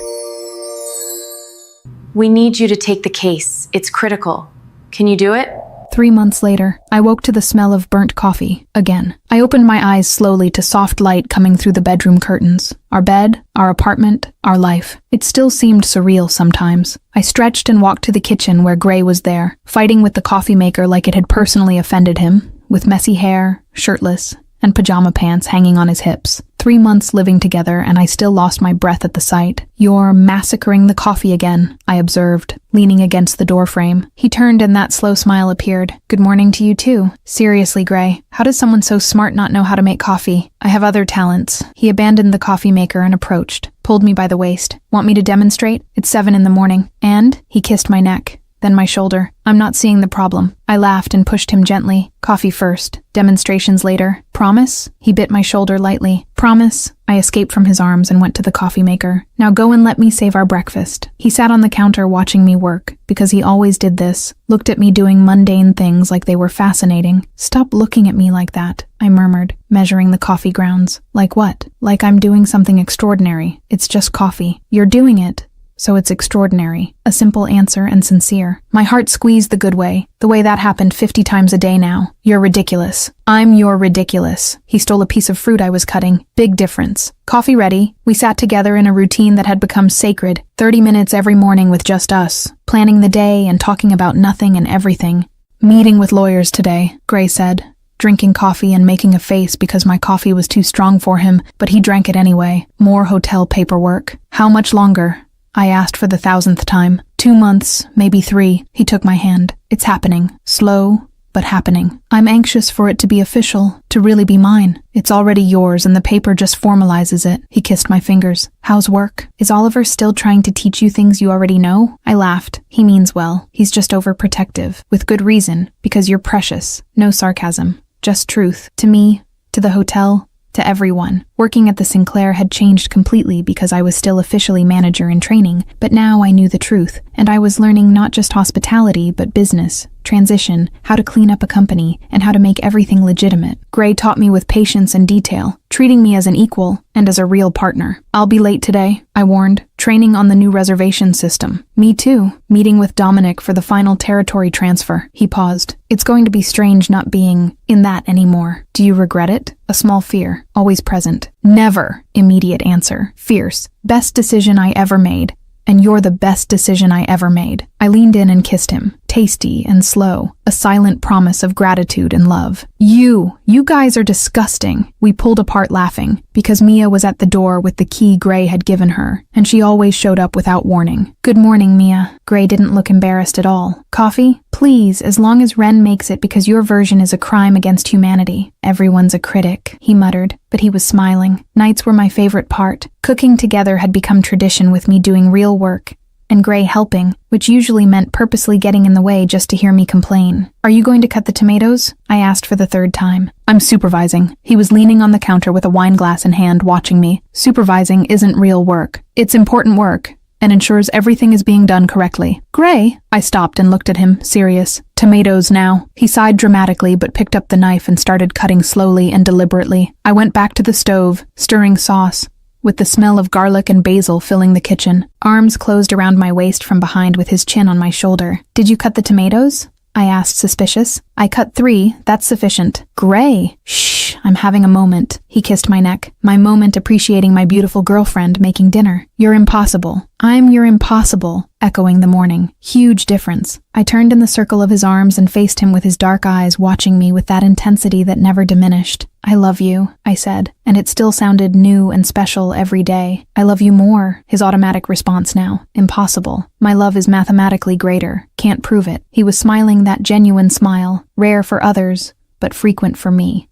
We need you to take the case. It's critical. Can you do it? 3 months later, I woke to the smell of burnt coffee, again. I opened my eyes slowly to soft light coming through the bedroom curtains. Our bed, our apartment, our life. It still seemed surreal sometimes. I stretched and walked to the kitchen where Gray was there, fighting with the coffee maker like it had personally offended him, with messy hair, shirtless, and pajama pants hanging on his hips. 3 months living together, and I still lost my breath at the sight. You're massacring the coffee again, I observed, leaning against the doorframe. He turned and that slow smile appeared. Good morning to you too. Seriously, Gray, how does someone so smart not know how to make coffee? I have other talents. He abandoned the coffee maker and approached, pulled me by the waist. Want me to demonstrate? It's 7 in the morning. And? He kissed my neck. then my shoulder. I'm not seeing the problem. I laughed and pushed him gently. Coffee first, demonstrations later. Promise? He bit my shoulder lightly. Promise? I escaped from his arms and went to the coffee maker. Now go and let me save our breakfast. He sat on the counter watching me work, because he always did this. Looked at me doing mundane things like they were fascinating. Stop looking at me like that, I murmured, measuring the coffee grounds. Like what? Like I'm doing something extraordinary. It's just coffee. You're doing it. So it's extraordinary. A simple answer and sincere. My heart squeezed the good way, the way that happened 50 times a day now. You're ridiculous. You're ridiculous. He stole a piece of fruit I was cutting. Big difference. Coffee ready. We sat together in a routine that had become sacred. 30 minutes every morning with just us. Planning the day and talking about nothing and everything. Meeting with lawyers today, Gray said. Drinking coffee and making a face because my coffee was too strong for him, but he drank it anyway. More hotel paperwork. How much longer? I asked for the 1,000th time. 2 months, maybe 3. He took my hand. It's happening. Slow, but happening. I'm anxious for it to be official, to really be mine. It's already yours and the paper just formalizes it. He kissed my fingers. How's work? Is Oliver still trying to teach you things you already know? I laughed. He means well. He's just overprotective. With good reason, because you're precious. No sarcasm. Just truth. To me, to the hotel, to everyone. Working at the Sinclair had changed completely because I was still officially manager in training, but now I knew the truth, and I was learning not just hospitality, but business, transition, how to clean up a company, and how to make everything legitimate. Gray taught me with patience and detail, treating me as an equal and as a real partner. I'll be late today, I warned, training on the new reservation system. Me too, meeting with Dominic for the final territory transfer. He paused. It's going to be strange not being in that anymore. Do you regret it? A small fear, always present. Never, immediate answer. Fierce. Best decision I ever made. And you're the best decision I ever made. I leaned in and kissed him, tasty and slow, a silent promise of gratitude and love. You guys are disgusting. We pulled apart laughing, because Mia was at the door with the key Gray had given her, and she always showed up without warning. Good morning, Mia. Gray didn't look embarrassed at all. Coffee? Please, as long as Ren makes it, because your version is a crime against humanity. Everyone's a critic, he muttered, but he was smiling. Nights were my favorite part. Cooking together had become tradition with me doing real work, and Gray helping, which usually meant purposely getting in the way just to hear me complain. Are you going to cut the tomatoes? I asked for the 3rd time. I'm supervising. He was leaning on the counter with a wine glass in hand, watching me. Supervising isn't real work. It's important work, and ensures everything is being done correctly. Gray? I stopped and looked at him, serious. Tomatoes now. He sighed dramatically but picked up the knife and started cutting slowly and deliberately. I went back to the stove, stirring sauce, with the smell of garlic and basil filling the kitchen. Arms closed around my waist from behind with his chin on my shoulder. Did you cut the tomatoes? I asked, suspicious. I cut 3, that's sufficient. Gray! Shh, I'm having a moment. He kissed my neck. My moment appreciating my beautiful girlfriend making dinner. You're impossible. I'm your impossible, echoing the morning. Huge difference. I turned in the circle of his arms and faced him with his dark eyes watching me with that intensity that never diminished. I love you, I said, and it still sounded new and special every day. I love you more, his automatic response now. Impossible. My love is mathematically greater. Can't prove it. He was smiling that genuine smile, rare for others, but frequent for me.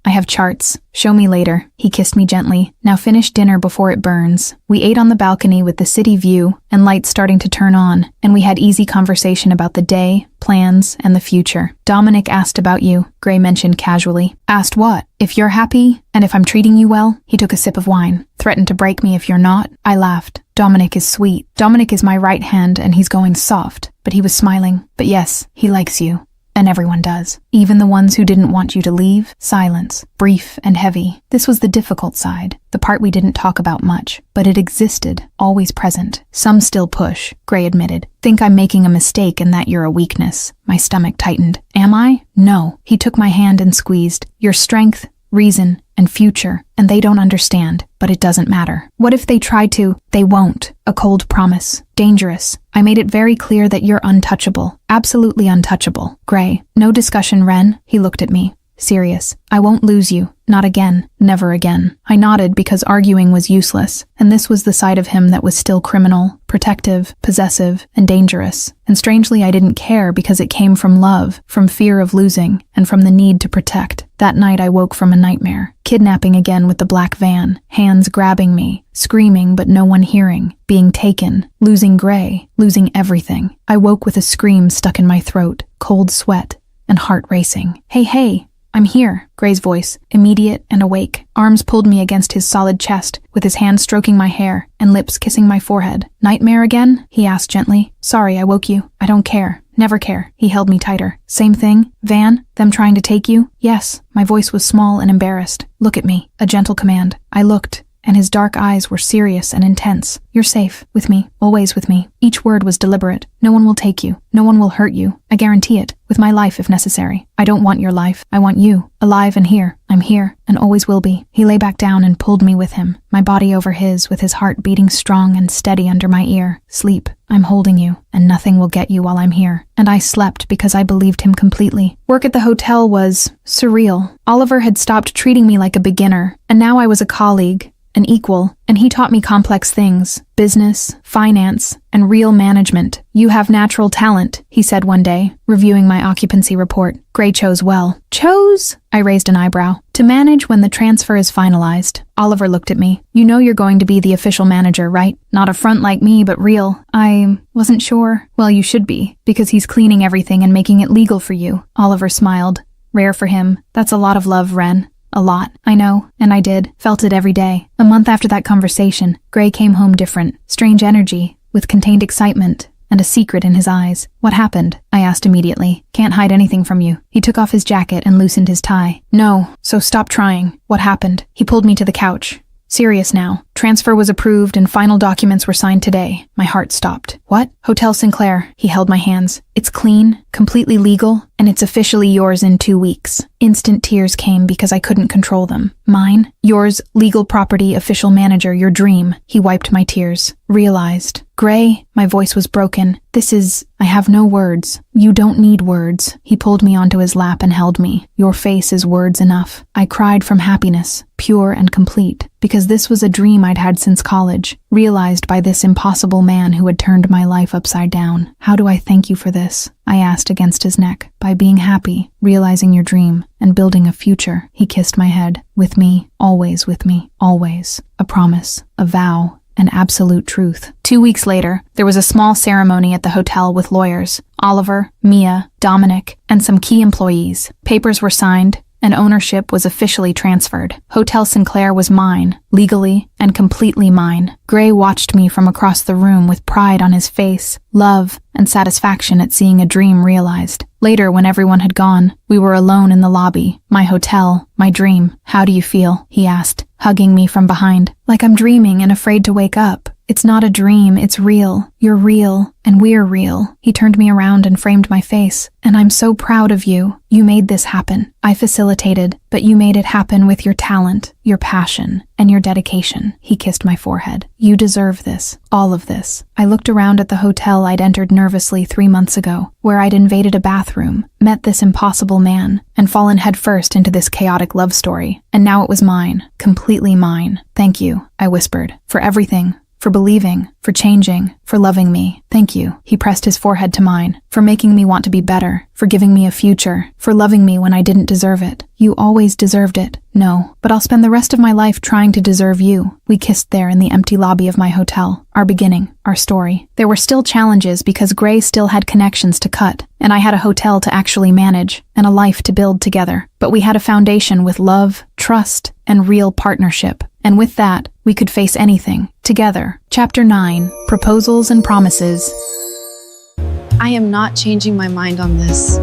I have charts. Show me later. He kissed me gently. Now finish dinner before it burns. We ate on the balcony with the city view and lights starting to turn on, and we had easy conversation about the day, plans, and the future. Dominic asked about you, Gray mentioned casually. Asked what? If you're happy, and if I'm treating you well? He took a sip of wine. Threatened to break me if you're not? I laughed. Dominic is sweet. Dominic is my right hand, and he's going soft. But he was smiling. But yes, he likes you. And everyone does. Even the ones who didn't want you to leave. Silence. Brief and heavy. This was the difficult side. The part we didn't talk about much. But it existed. Always present. Some still push, Gray admitted. Think I'm making a mistake and that you're a weakness. My stomach tightened. Am I? No. He took my hand and squeezed. Your strength, reason, and future, and they don't understand, but it doesn't matter. What if they try to? They won't. A cold promise. Dangerous. I made it very clear that you're untouchable. Absolutely untouchable. Gray. No discussion, Ren. He looked at me. serious. I won't lose you. Not again. Never again. I nodded because arguing was useless, and this was the side of him that was still criminal, protective, possessive, and dangerous. And strangely, I didn't care because it came from love, from fear of losing, and from the need to protect. That night I woke from a nightmare. Kidnapping again with the black van, hands grabbing me, screaming but no one hearing, being taken, losing Gray, losing everything. I woke with a scream stuck in my throat, cold sweat, and heart racing. Hey, I'm here, Gray's voice, immediate and awake. Arms pulled me against his solid chest, with his hand stroking my hair and lips kissing my forehead. Nightmare again? He asked gently. Sorry, I woke you. I don't care. Never care. He held me tighter. Same thing? Van? Them trying to take you? Yes. My voice was small and embarrassed. Look at me. A gentle command. I looked, and his dark eyes were serious and intense. You're safe. With me. Always with me. Each word was deliberate. No one will take you. No one will hurt you. I guarantee it. With my life if necessary. I don't want your life. I want you. Alive and here. I'm here, and always will be. He lay back down and pulled me with him, my body over his, with his heart beating strong and steady under my ear. Sleep. I'm holding you, and nothing will get you while I'm here. And I slept because I believed him completely. Work at the hotel was surreal. Oliver had stopped treating me like a beginner, and now I was a colleague, an equal, and he taught me complex things, business, finance, and real management. You have natural talent, he said one day, reviewing my occupancy report. Gray chose well. Chose? I raised an eyebrow. To manage when the transfer is finalized. Oliver looked at me. You know you're going to be the official manager, right? Not a front like me, but real. I wasn't sure. Well, you should be, because he's cleaning everything and making it legal for you. Oliver smiled. Rare for him. That's a lot of love, Ren. A lot. I know, and I did. Felt it every day. A month after that conversation, Gray came home different. Strange energy, with contained excitement, and a secret in his eyes. What happened? I asked immediately. Can't hide anything from you. He took off his jacket and loosened his tie. No, so stop trying. What happened? He pulled me to the couch. Serious now. Transfer was approved and final documents were signed today. My heart stopped. What? Hotel Sinclair. He held my hands. It's clean, completely legal, and it's officially yours in 2 weeks. Instant tears came because I couldn't control them. Mine? Yours, legal property, official manager, your dream. He wiped my tears. Realized. Gray, my voice was broken. I have no words. You don't need words. He pulled me onto his lap and held me. Your face is words enough. I cried from happiness, pure and complete, because this was a dream I'd had since college, realized by this impossible man who had turned my life upside down. How do I thank you for this? I asked against his neck. By being happy, realizing your dream, and building a future. He kissed my head. With me, always with me, always. A promise, a vow, an absolute truth. 2 weeks later, there was a small ceremony at the hotel with lawyers, Oliver, Mia, Dominic, and some key employees. Papers were signed, and ownership was officially transferred. Hotel Sinclair was mine, legally and completely mine. Gray watched me from across the room with pride on his face, love, and satisfaction at seeing a dream realized. Later, when everyone had gone, we were alone in the lobby. My hotel, my dream. How do you feel? He asked, hugging me from behind. Like I'm dreaming and afraid to wake up. It's not a dream, it's real. You're real, and we're real. He turned me around and framed my face. And I'm so proud of you. You made this happen. I facilitated, but you made it happen with your talent, your passion, and your dedication. He kissed my forehead. You deserve this. All of this. I looked around at the hotel I'd entered nervously 3 months ago, where I'd invaded a bathroom, met this impossible man, and fallen headfirst into this chaotic love story. And now it was mine. Completely mine. Thank you, I whispered, for everything. For believing, for changing, for loving me. Thank you. He pressed his forehead to mine. For making me want to be better. For giving me a future. For loving me when I didn't deserve it. You always deserved it. No, but I'll spend the rest of my life trying to deserve you. We kissed there in the empty lobby of my hotel. Our beginning. Our story. There were still challenges because Gray still had connections to cut. And I had a hotel to actually manage. And a life to build together. But we had a foundation with love, trust, and real partnership. And with that, we could face anything, together. Chapter 9, Proposals and Promises. I am not changing my mind on this.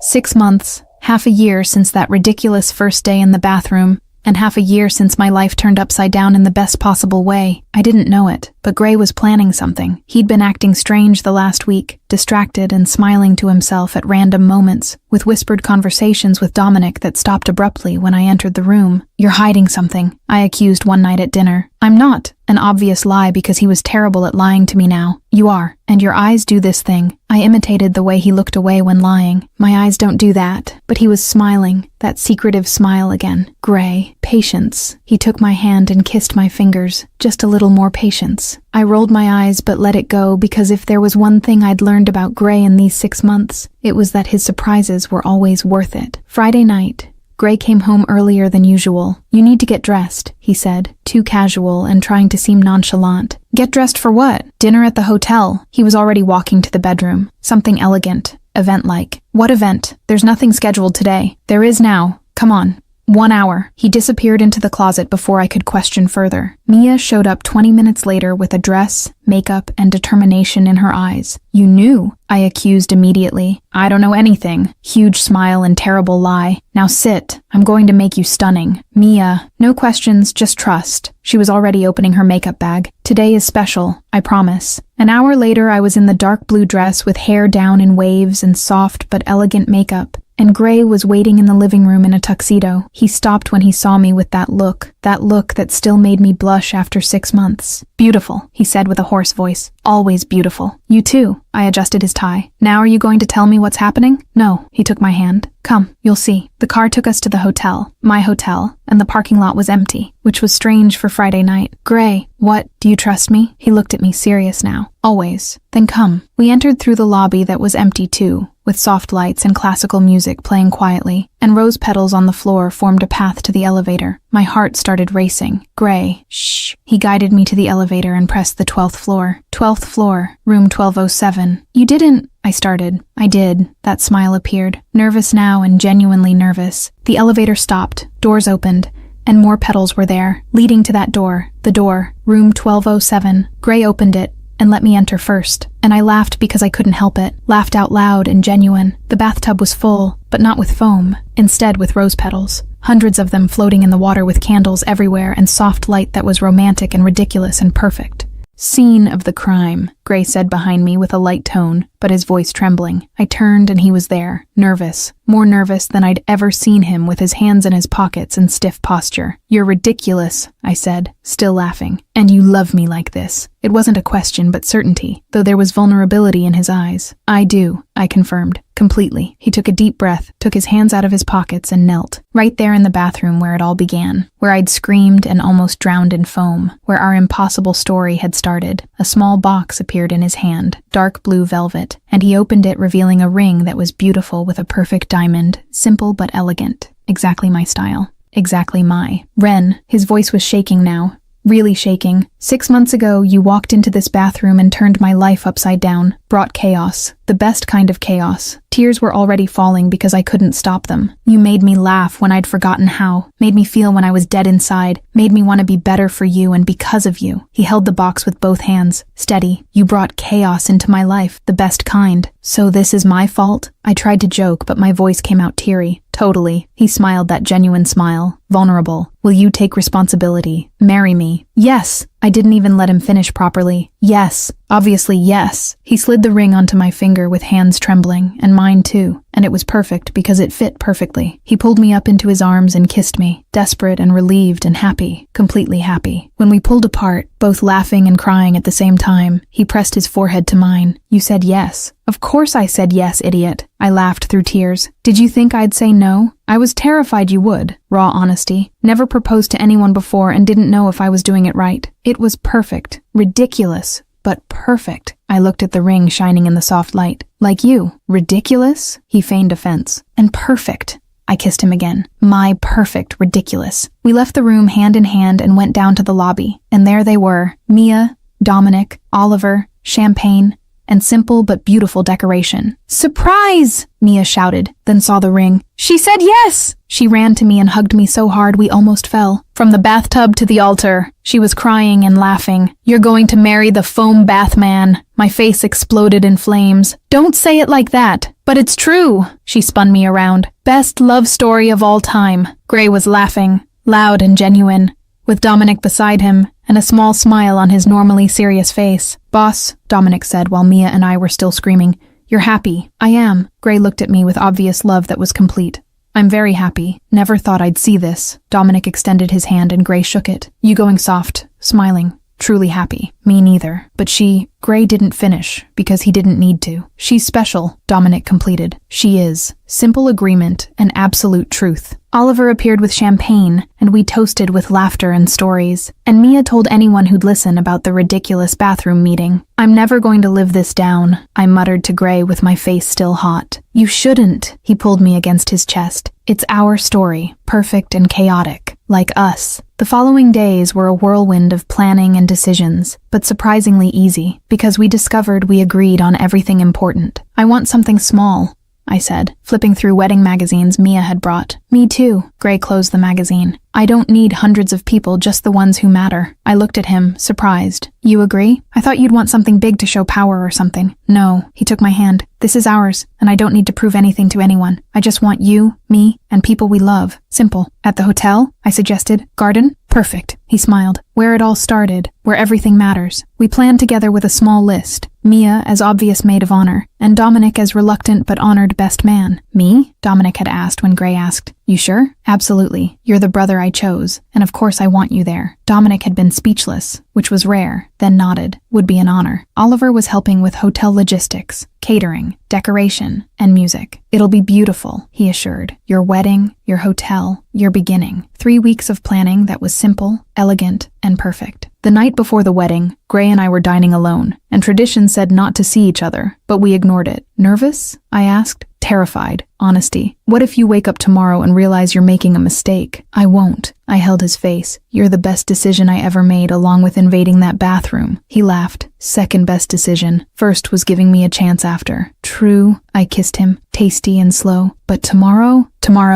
6 months, half a year since that ridiculous first day in the bathroom, and half a year since my life turned upside down in the best possible way. I didn't know it, but Gray was planning something. He'd been acting strange the last week, distracted and smiling to himself at random moments, with whispered conversations with Dominic that stopped abruptly when I entered the room. You're hiding something, I accused one night at dinner. I'm not. An obvious lie because he was terrible at lying to me now. You are, and your eyes do this thing. I imitated the way he looked away when lying. My eyes don't do that, but he was smiling, that secretive smile again. Gray, patience. He took my hand and kissed my fingers. Just a little more patience. I rolled my eyes but let it go because if there was one thing I'd learned about Gray in these 6 months, it was that his surprises were always worth it. Friday night. Gray came home earlier than usual. You need to get dressed, he said, too casual and trying to seem nonchalant. Get dressed for what? Dinner at the hotel. He was already walking to the bedroom. Something elegant, event-like. What event? There's nothing scheduled today. There is now. Come on. 1 hour. He disappeared into the closet before I could question further. Mia showed up 20 minutes later with a dress, makeup, and determination in her eyes. You knew, I accused immediately. I don't know anything. Huge smile and terrible lie. Now sit. I'm going to make you stunning. Mia, no questions, just trust. She was already opening her makeup bag. Today is special, I promise. An hour later, I was in the dark blue dress with hair down in waves and soft but elegant makeup. And Gray was waiting in the living room in a tuxedo. He stopped when he saw me with that look that still made me blush after 6 months. Beautiful, he said with a hoarse voice. Always beautiful. You too. I adjusted his tie. Now are you going to tell me what's happening? No, he took my hand. Come, you'll see. The car took us to the hotel, my hotel, and the parking lot was empty, which was strange for Friday night. Gray, what, do you trust me? He looked at me serious now. Always. Then come. We entered through the lobby that was empty too, with soft lights and classical music playing quietly, and rose petals on the floor formed a path to the elevator. My heart started racing. Gray, shh. He guided me to the elevator and pressed the 12th floor. 12th floor, room 1207. You didn't... I started. I did. That smile appeared. Nervous now and genuinely nervous. The elevator stopped. Doors opened. And more petals were there, leading to that door. The door. Room 1207. Gray opened it and let me enter first. And I laughed because I couldn't help it. Laughed out loud and genuine. The bathtub was full, but not with foam. Instead with rose petals. Hundreds of them floating in the water with candles everywhere and soft light that was romantic and ridiculous and perfect. Scene of the crime, Gray said behind me with a light tone, but his voice trembling. I turned and he was there, nervous, more nervous than I'd ever seen him with his hands in his pockets and stiff posture. You're ridiculous, I said, still laughing. And you love me like this. It wasn't a question but certainty, though there was vulnerability in his eyes. I do, I confirmed. Completely. He took a deep breath, took his hands out of his pockets and knelt, right there in the bathroom where it all began, where I'd screamed and almost drowned in foam, where our impossible story had started. A small box appeared in his hand, dark blue velvet, and he opened it revealing a ring that was beautiful with a perfect diamond, simple but elegant. Exactly my style. Exactly my. Ren, his voice was shaking now. Really shaking. 6 months ago, you walked into this bathroom and turned my life upside down, brought chaos, the best kind of chaos. Tears were already falling because I couldn't stop them. You made me laugh when I'd forgotten how, made me feel when I was dead inside, made me want to be better for you and because of you. He held the box with both hands, steady. You brought chaos into my life, the best kind. So this is my fault? I tried to joke, but my voice came out teary. Totally. He smiled that genuine smile. Vulnerable. Will you take responsibility? Marry me? Yes. I didn't even let him finish properly. Yes. Obviously, yes. He slid the ring onto my finger with hands trembling, and mine too. And it was perfect because it fit perfectly. He pulled me up into his arms and kissed me, desperate and relieved and happy, completely happy. When we pulled apart, both laughing and crying at the same time, he pressed his forehead to mine. You said yes. Of course I said yes, idiot. I laughed through tears. Did you think I'd say no? I was terrified you would. Raw honesty. Never proposed to anyone before and didn't know if I was doing it right. It was perfect. Ridiculous. But perfect. I looked at the ring shining in the soft light. Like you. Ridiculous? He feigned offense. And perfect. I kissed him again. My perfect ridiculous. We left the room hand in hand and went down to the lobby. And there they were. Mia, Dominic, Oliver, champagne, and simple but beautiful decoration. Surprise! Mia shouted, then saw the ring. She said yes! She ran to me and hugged me so hard we almost fell. From the bathtub to the altar, she was crying and laughing. You're going to marry the foam bath man. My face exploded in flames. Don't say it like that. But it's true. She spun me around. Best love story of all time. Gray was laughing, loud and genuine, with Dominic beside him, and a small smile on his normally serious face. Boss, Dominic said while Mia and I were still screaming. You're happy. I am. Gray looked at me with obvious love that was complete. I'm very happy. Never thought I'd see this. Dominic extended his hand and Gray shook it. You going soft, smiling. Truly happy. Me neither. But Gray didn't finish, because he didn't need to. She's special, Dominic completed. She is. Simple agreement and absolute truth. Oliver appeared with champagne, and we toasted with laughter and stories. And Mia told anyone who'd listen about the ridiculous bathroom meeting. I'm never going to live this down, I muttered to Gray with my face still hot. You shouldn't, he pulled me against his chest. It's our story, perfect and chaotic, like us. The following days were a whirlwind of planning and decisions, but surprisingly easy, because we discovered we agreed on everything important. I want something small, I said, flipping through wedding magazines Mia had brought. Me too, Gray closed the magazine. I don't need hundreds of people, just the ones who matter. I looked at him, surprised. You agree? I thought you'd want something big to show power or something. No, he took my hand. This is ours, and I don't need to prove anything to anyone. I just want you, me, and people we love. Simple. At the hotel? I suggested. Garden? Perfect, he smiled. Where it all started, where everything matters. We planned together with a small list. Mia as obvious maid of honor, and Dominic as reluctant but honored best man. Me? Dominic had asked when Gray asked. You sure? Absolutely. You're the brother I chose, and of course I want you there. Dominic had been speechless, which was rare, then nodded. Would be an honor. Oliver was helping with hotel logistics, catering, decoration, and music. It'll be beautiful, he assured. Your wedding, your hotel, your beginning. 3 weeks of planning that was simple, elegant, and perfect. The night before the wedding, Gray and I were dining alone, and tradition said not to see each other, but we ignored it. Nervous? I asked. Terrified. Honesty. What if you wake up tomorrow and realize you're making a mistake? I won't. I held his face. You're the best decision I ever made, along with invading that bathroom. He laughed. Second best decision. First was giving me a chance after. True. I kissed him, tasty and slow. But tomorrow,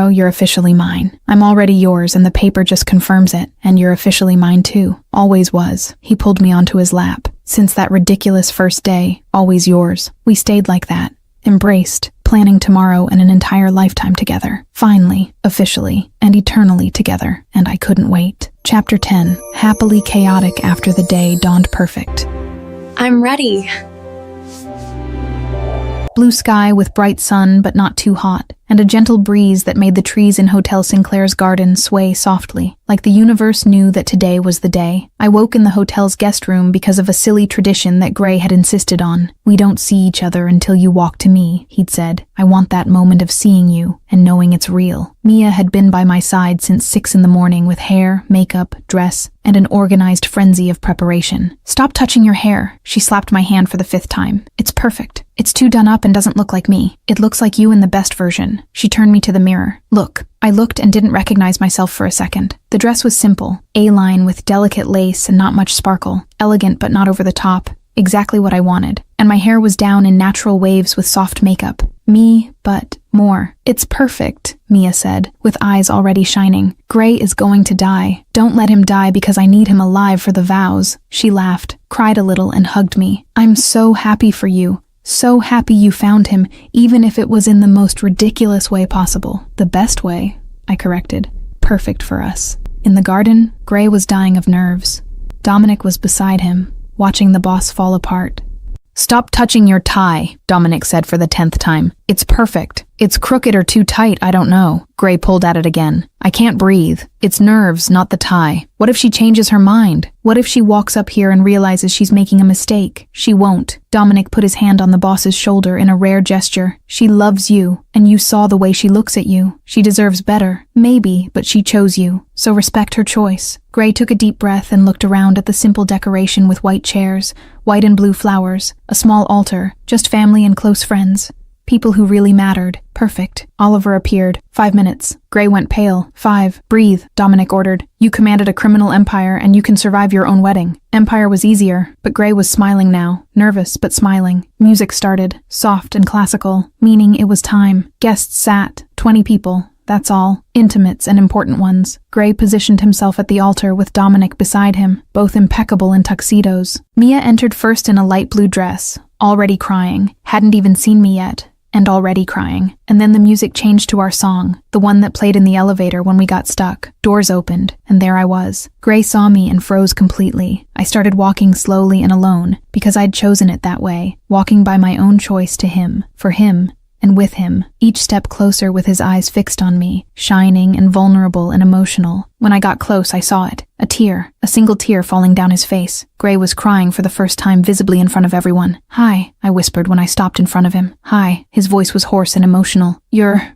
you're officially mine. I'm already yours, and the paper just confirms it. And you're officially mine too. Always was. He pulled me onto his lap. Since that ridiculous first day, always yours. We stayed like that. Embraced. Planning tomorrow and an entire lifetime together. Finally, officially, and eternally together. And I couldn't wait. Chapter 10. Happily chaotic after the day dawned perfect. I'm ready. Blue sky with bright sun but not too hot, and a gentle breeze that made the trees in Hotel Sinclair's garden sway softly, like the universe knew that today was the day. I woke in the hotel's guest room because of a silly tradition that Gray had insisted on. We don't see each other until you walk to me, he'd said. I want that moment of seeing you and knowing it's real. Mia had been by my side since 6 in the morning with hair, makeup, dress, and an organized frenzy of preparation. Stop touching your hair, she slapped my hand for the 5th time. It's perfect. It's too done up and doesn't look like me. It looks like you in the best version. She turned me to the mirror. Look. I looked and didn't recognize myself for a second. The dress was simple, A-line with delicate lace and not much sparkle. Elegant but not over the top. Exactly what I wanted. And my hair was down in natural waves with soft makeup. Me, but more. It's perfect, Mia said, with eyes already shining. Gray is going to die. Don't let him die because I need him alive for the vows. She laughed, cried a little, and hugged me. I'm so happy for you. So happy you found him, even if it was in the most ridiculous way possible. The best way, I corrected. Perfect for us. In the garden, Gray was dying of nerves. Dominic was beside him, watching the boss fall apart. Stop touching your tie, Dominic said for the 10th time. It's perfect. It's crooked or too tight, I don't know. Gray pulled at it again. I can't breathe. It's nerves, not the tie. What if she changes her mind? What if she walks up here and realizes she's making a mistake? She won't. Dominic put his hand on the boss's shoulder in a rare gesture. She loves you, and you saw the way she looks at you. She deserves better. Maybe, but she chose you. So respect her choice. Gray took a deep breath and looked around at the simple decoration with white chairs, white and blue flowers, a small altar, just family and close friends. People who really mattered. Perfect. Oliver appeared. 5 minutes. Gray went pale. 5. Breathe, Dominic ordered. You commanded a criminal empire and you can survive your own wedding. Empire was easier, but Gray was smiling now. Nervous, but smiling. Music started. Soft and classical, meaning it was time. Guests sat. 20 people. That's all. Intimates and important ones. Gray positioned himself at the altar with Dominic beside him, both impeccable in tuxedos. Mia entered first in a light blue dress, already crying. Hadn't even seen me yet. And already crying. And then the music changed to our song, the one that played in the elevator when we got stuck. Doors opened, and there I was. Gray saw me and froze completely. I started walking slowly and alone, because I'd chosen it that way, walking by my own choice to him, for him, and with him, each step closer with his eyes fixed on me, shining and vulnerable and emotional. When I got close, I saw it. A tear, a single tear falling down his face. Gray was crying for the first time visibly in front of everyone. "Hi," I whispered when I stopped in front of him. "Hi." His voice was hoarse and emotional.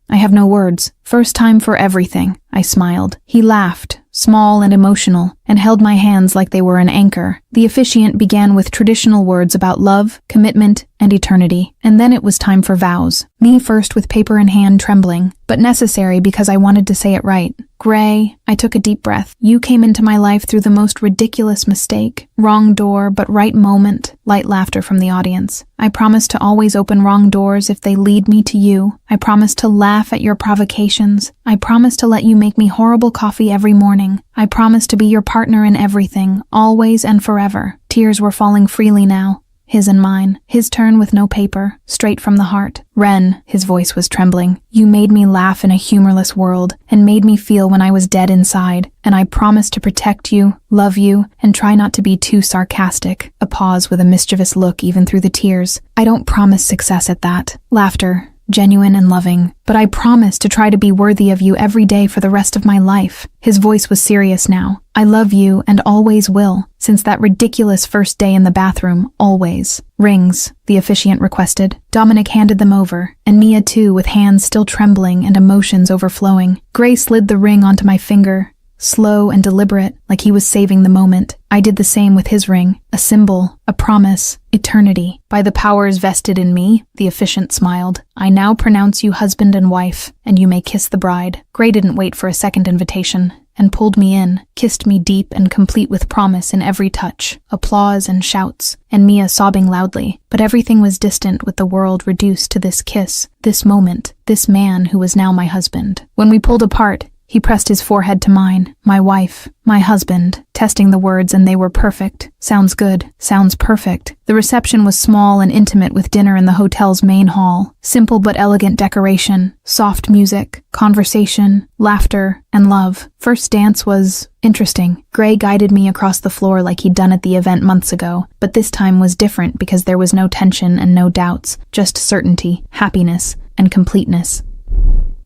I have no words. "First time for everything," I smiled. He laughed, small and emotional, and held my hands like they were an anchor. The officiant began with traditional words about love, commitment, and eternity. And then it was time for vows. Me first with paper in hand, trembling, but necessary because I wanted to say it right. "Gray," I took a deep breath. "You came into my life through the most ridiculous mistake. Wrong door, but right moment." Light laughter from the audience. "I promise to always open wrong doors if they lead me to you. I promise to laugh at your provocations. I promise to let you make me horrible coffee every morning. I promise to be your partner in everything, always and forever." Tears were falling freely now. His and mine. His turn with no paper, straight from the heart. "Ren," his voice was trembling, "you made me laugh in a humorless world and made me feel when I was dead inside, and I promise to protect you, love you, and try not to be too sarcastic." A pause with a mischievous look even through the tears. "I don't promise success at that." Laughter. Genuine and loving, "but I promise to try to be worthy of you every day for the rest of my life." His voice was serious now. "I love you and always will, since that ridiculous first day in the bathroom, always." "Rings," the officiant requested. Dominic handed them over, and Mia too, with hands still trembling and emotions overflowing. Gray slid the ring onto my finger, slow and deliberate, like he was saving the moment. I did the same with his ring, a symbol, a promise, eternity. "By the powers vested in me," the officiant smiled, "I now pronounce you husband and wife, and you may kiss the bride." Gray didn't wait for a second invitation, and pulled me in, kissed me deep and complete with promise in every touch. Applause and shouts, and Mia sobbing loudly. But everything was distant with the world reduced to this kiss, this moment, this man who was now my husband. When we pulled apart, he pressed his forehead to mine. "My wife, my husband," testing the words, and they were perfect. Sounds good, sounds perfect. The reception was small and intimate with dinner in the hotel's main hall. Simple but elegant decoration, soft music, conversation, laughter, and love. First dance was interesting. Gray guided me across the floor like he'd done at the event months ago, but this time was different because there was no tension and no doubts, just certainty, happiness, and completeness.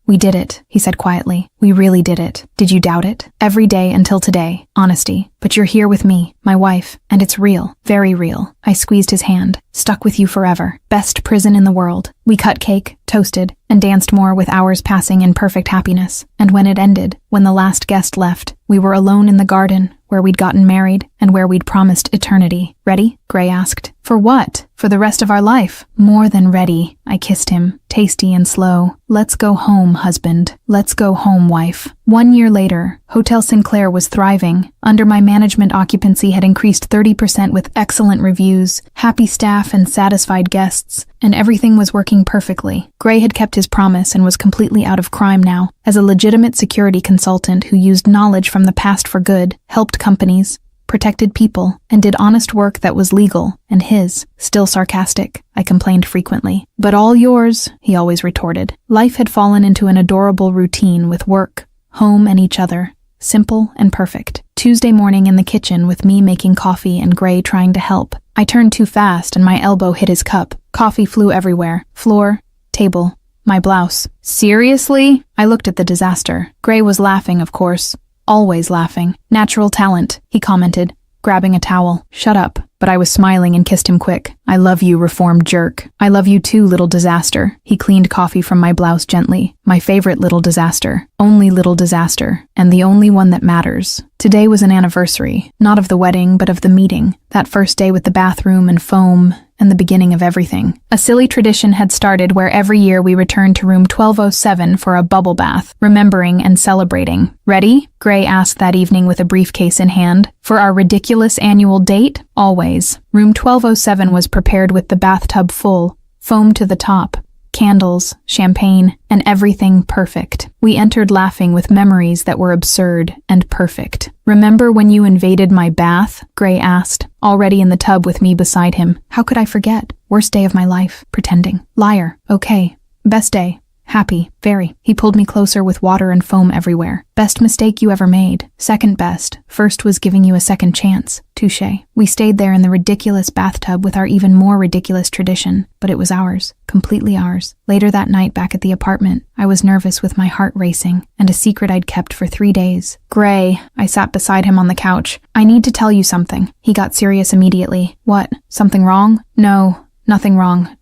"We did it," he said quietly. "We really did it. Did you doubt it?" "Every day until today. Honesty. But you're here with me, my wife, and it's real. Very real." I squeezed his hand. "Stuck with you forever. Best prison in the world." We cut cake, toasted, and danced more with hours passing in perfect happiness. And when it ended, when the last guest left, we were alone in the garden, where we'd gotten married, and where we'd promised eternity. "Ready?" Gray asked. "For what? For the rest of our life?" "More than ready." I kissed him, tasty and slow. "Let's go home, husband. Let's go home, wife." 1 year later, Hotel Sinclair was thriving. Under my management, occupancy had increased 30% with excellent reviews, happy staff and satisfied guests, and everything was working perfectly. Gray had kept his promise and was completely out of crime now. As a legitimate security consultant who used knowledge from the past for good, helped companies, protected people, and did honest work that was legal, and his, still sarcastic, I complained frequently. "But all yours," he always retorted. Life had fallen into an adorable routine with work, home, and each other. Simple and perfect. Tuesday morning in the kitchen with me making coffee and Gray trying to help. I turned too fast and my elbow hit his cup. Coffee flew everywhere. Floor, table, my blouse. "Seriously?" I looked at the disaster. Gray was laughing, of course. Always laughing. "Natural talent," he commented, grabbing a towel. "Shut up." But I was smiling and kissed him quick. "I love you, reformed jerk." "I love you too, little disaster." He cleaned coffee from my blouse gently. "My favorite little disaster. Only little disaster. And the only one that matters." Today was an anniversary. Not of the wedding, but of the meeting. That first day with the bathroom and foam, and the beginning of everything. A silly tradition had started where every year we returned to room 1207 for a bubble bath, remembering and celebrating. "Ready?" Gray asked that evening with a briefcase in hand. "For our ridiculous annual date?" "Always." Room 1207 was prepared with the bathtub full, foam to the top, candles, champagne, and everything perfect. We entered laughing with memories that were absurd and perfect. "Remember when you invaded my bath?" Gray asked, already in the tub with me beside him. How could I forget? Worst day of my life. Pretending. Liar. Okay. Best day. Happy, very. He pulled me closer with water and foam everywhere. Best mistake you ever made. Second best. First was giving you a second chance. Touché. We stayed there in the ridiculous bathtub with our even more ridiculous tradition, but it was ours. Completely ours. Later that night back at the apartment, I was nervous with my heart racing, and a secret I'd kept for 3 days. Gray. I sat beside him on the couch. I need to tell you something. He got serious immediately. What? Something wrong? No, nothing wrong.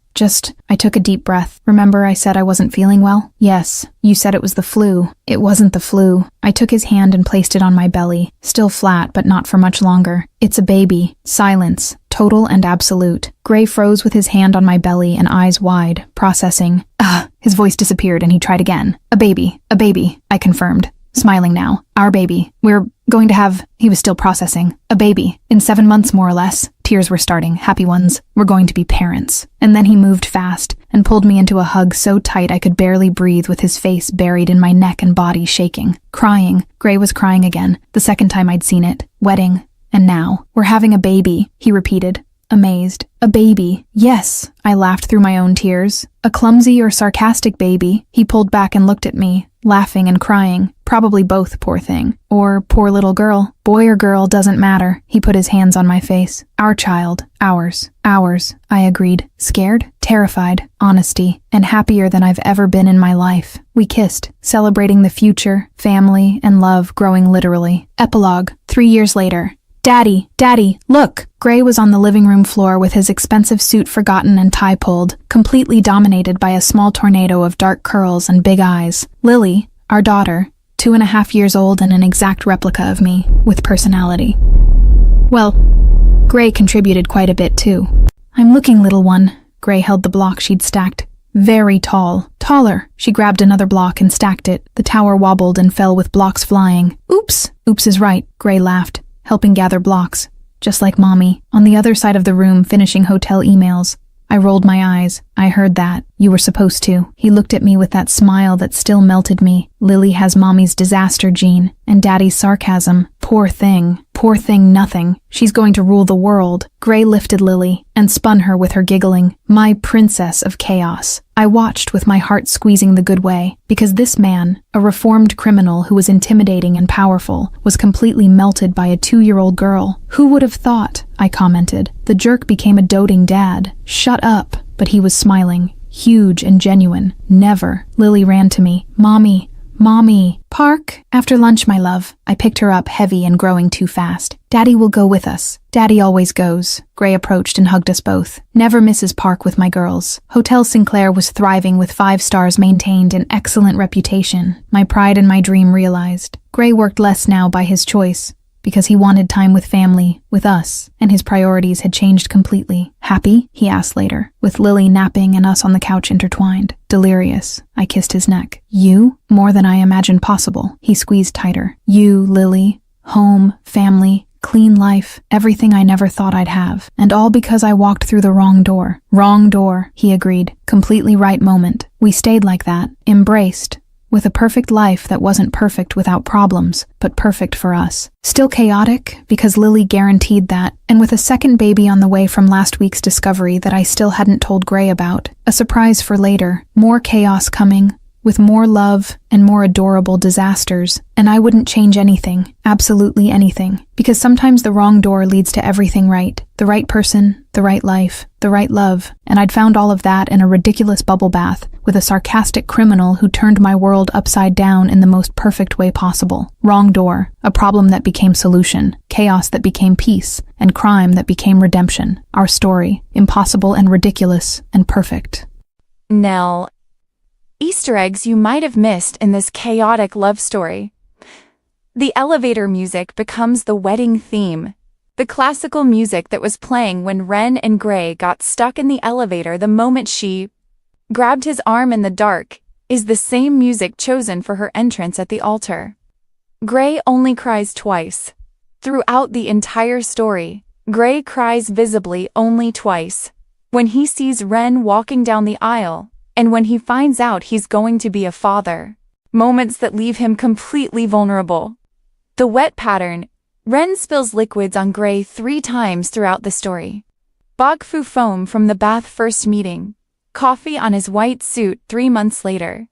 I took a deep breath. Remember I said I wasn't feeling well? Yes, you said it was the flu. It wasn't the flu. I took his hand and placed it on my belly. Still flat, but not for much longer. It's a baby. Silence. Total and absolute. Gray froze with his hand on my belly and eyes wide, processing. His voice disappeared and he tried again. A baby, I confirmed. Smiling now. Our baby. We're going to have, he was still processing, a baby. In 7 months, more or less. Tears were starting, happy ones. We're going to be parents. And then he moved fast and pulled me into a hug so tight I could barely breathe with his face buried in my neck and body shaking. Crying. Gray was crying again, the second time I'd seen it. Wedding. And now, we're having a baby, he repeated. Amazed. A baby. Yes, I laughed through my own tears. A clumsy or sarcastic baby. He pulled back and looked at me, laughing and crying. Probably both, poor thing. Or poor little girl. Boy or girl, doesn't matter. He put his hands on my face. Our child. Ours. Ours, I agreed. Scared? Terrified. Honesty. And happier than I've ever been in my life. We kissed, celebrating the future, family, and love growing literally. Epilogue. 3 years later. Daddy, look! Gray was on the living room floor with his expensive suit forgotten and tie pulled, completely dominated by a small tornado of dark curls and big eyes. Lily, our daughter, 2.5 years old and an exact replica of me, with personality. Well, Gray contributed quite a bit too. I'm looking, little one. Gray held the block she'd stacked. Very tall. Taller. She grabbed another block and stacked it. The tower wobbled and fell with blocks flying. Oops! Oops is right, Gray laughed, helping gather blocks. Just like Mommy. On the other side of the room, finishing hotel emails. I rolled my eyes. I heard that. You were supposed to. He looked at me with that smile that still melted me. Lily has Mommy's disaster gene, and Daddy's sarcasm. Poor thing. Poor thing nothing. She's going to rule the world. Gray lifted Lily, and spun her with her giggling. My princess of chaos. I watched with my heart squeezing the good way, because this man, a reformed criminal who was intimidating and powerful, was completely melted by a 2-year-old girl. Who would have thought? I commented. The jerk became a doting dad. Shut up. But he was smiling. Huge and genuine. Never. Lily ran to me. Mommy. Park? After lunch, my love. I picked her up, heavy and growing too fast. Daddy will go with us. Daddy always goes. Gray approached and hugged us both. Never misses Park with my girls. Hotel Sinclair was thriving with 5 stars maintained and excellent reputation. My pride and my dream realized. Gray worked less now by his choice, because he wanted time with family, with us, and his priorities had changed completely. Happy? He asked later, with Lily napping and us on the couch intertwined. Delirious. I kissed his neck. You? More than I imagined possible. He squeezed tighter. You, Lily. Home, family, clean life, everything I never thought I'd have. And all because I walked through the wrong door. Wrong door, he agreed. Completely right moment. We stayed like that, embraced, with a perfect life that wasn't perfect without problems, but perfect for us. Still chaotic, because Lily guaranteed that, and with a second baby on the way from last week's discovery that I still hadn't told Gray about. A surprise for later. More chaos coming, with more love and more adorable disasters. And I wouldn't change anything, absolutely anything, because sometimes the wrong door leads to everything right. The right person, the right life, the right love, and I'd found all of that in a ridiculous bubble bath with a sarcastic criminal who turned my world upside down in the most perfect way possible. Wrong door, a problem that became solution, chaos that became peace, and crime that became redemption. Our story, impossible and ridiculous and perfect. Nell, Easter eggs you might have missed in this chaotic love story. The elevator music becomes the wedding theme. The classical music that was playing when Ren and Gray got stuck in the elevator the moment she grabbed his arm in the dark is the same music chosen for her entrance at the altar. Gray only cries twice. Throughout the entire story, Gray cries visibly only twice. When he sees Ren walking down the aisle, and when he finds out he's going to be a father. Moments that leave him completely vulnerable. The wet pattern. Ren spills liquids on Gray 3 times throughout the story. Bogfu foam from the bath first meeting. Coffee on his white suit 3 months later.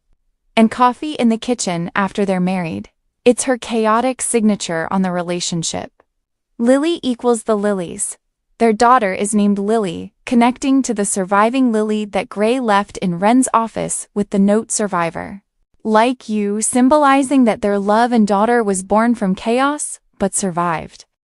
and coffee in the kitchen after they're married. It's her chaotic signature on the relationship. Lily equals the Lilies. Their daughter is named Lily, connecting to the surviving Lily that Gray left in Wren's office with the note survivor. Like you, symbolizing that their love and daughter was born from chaos, but survived.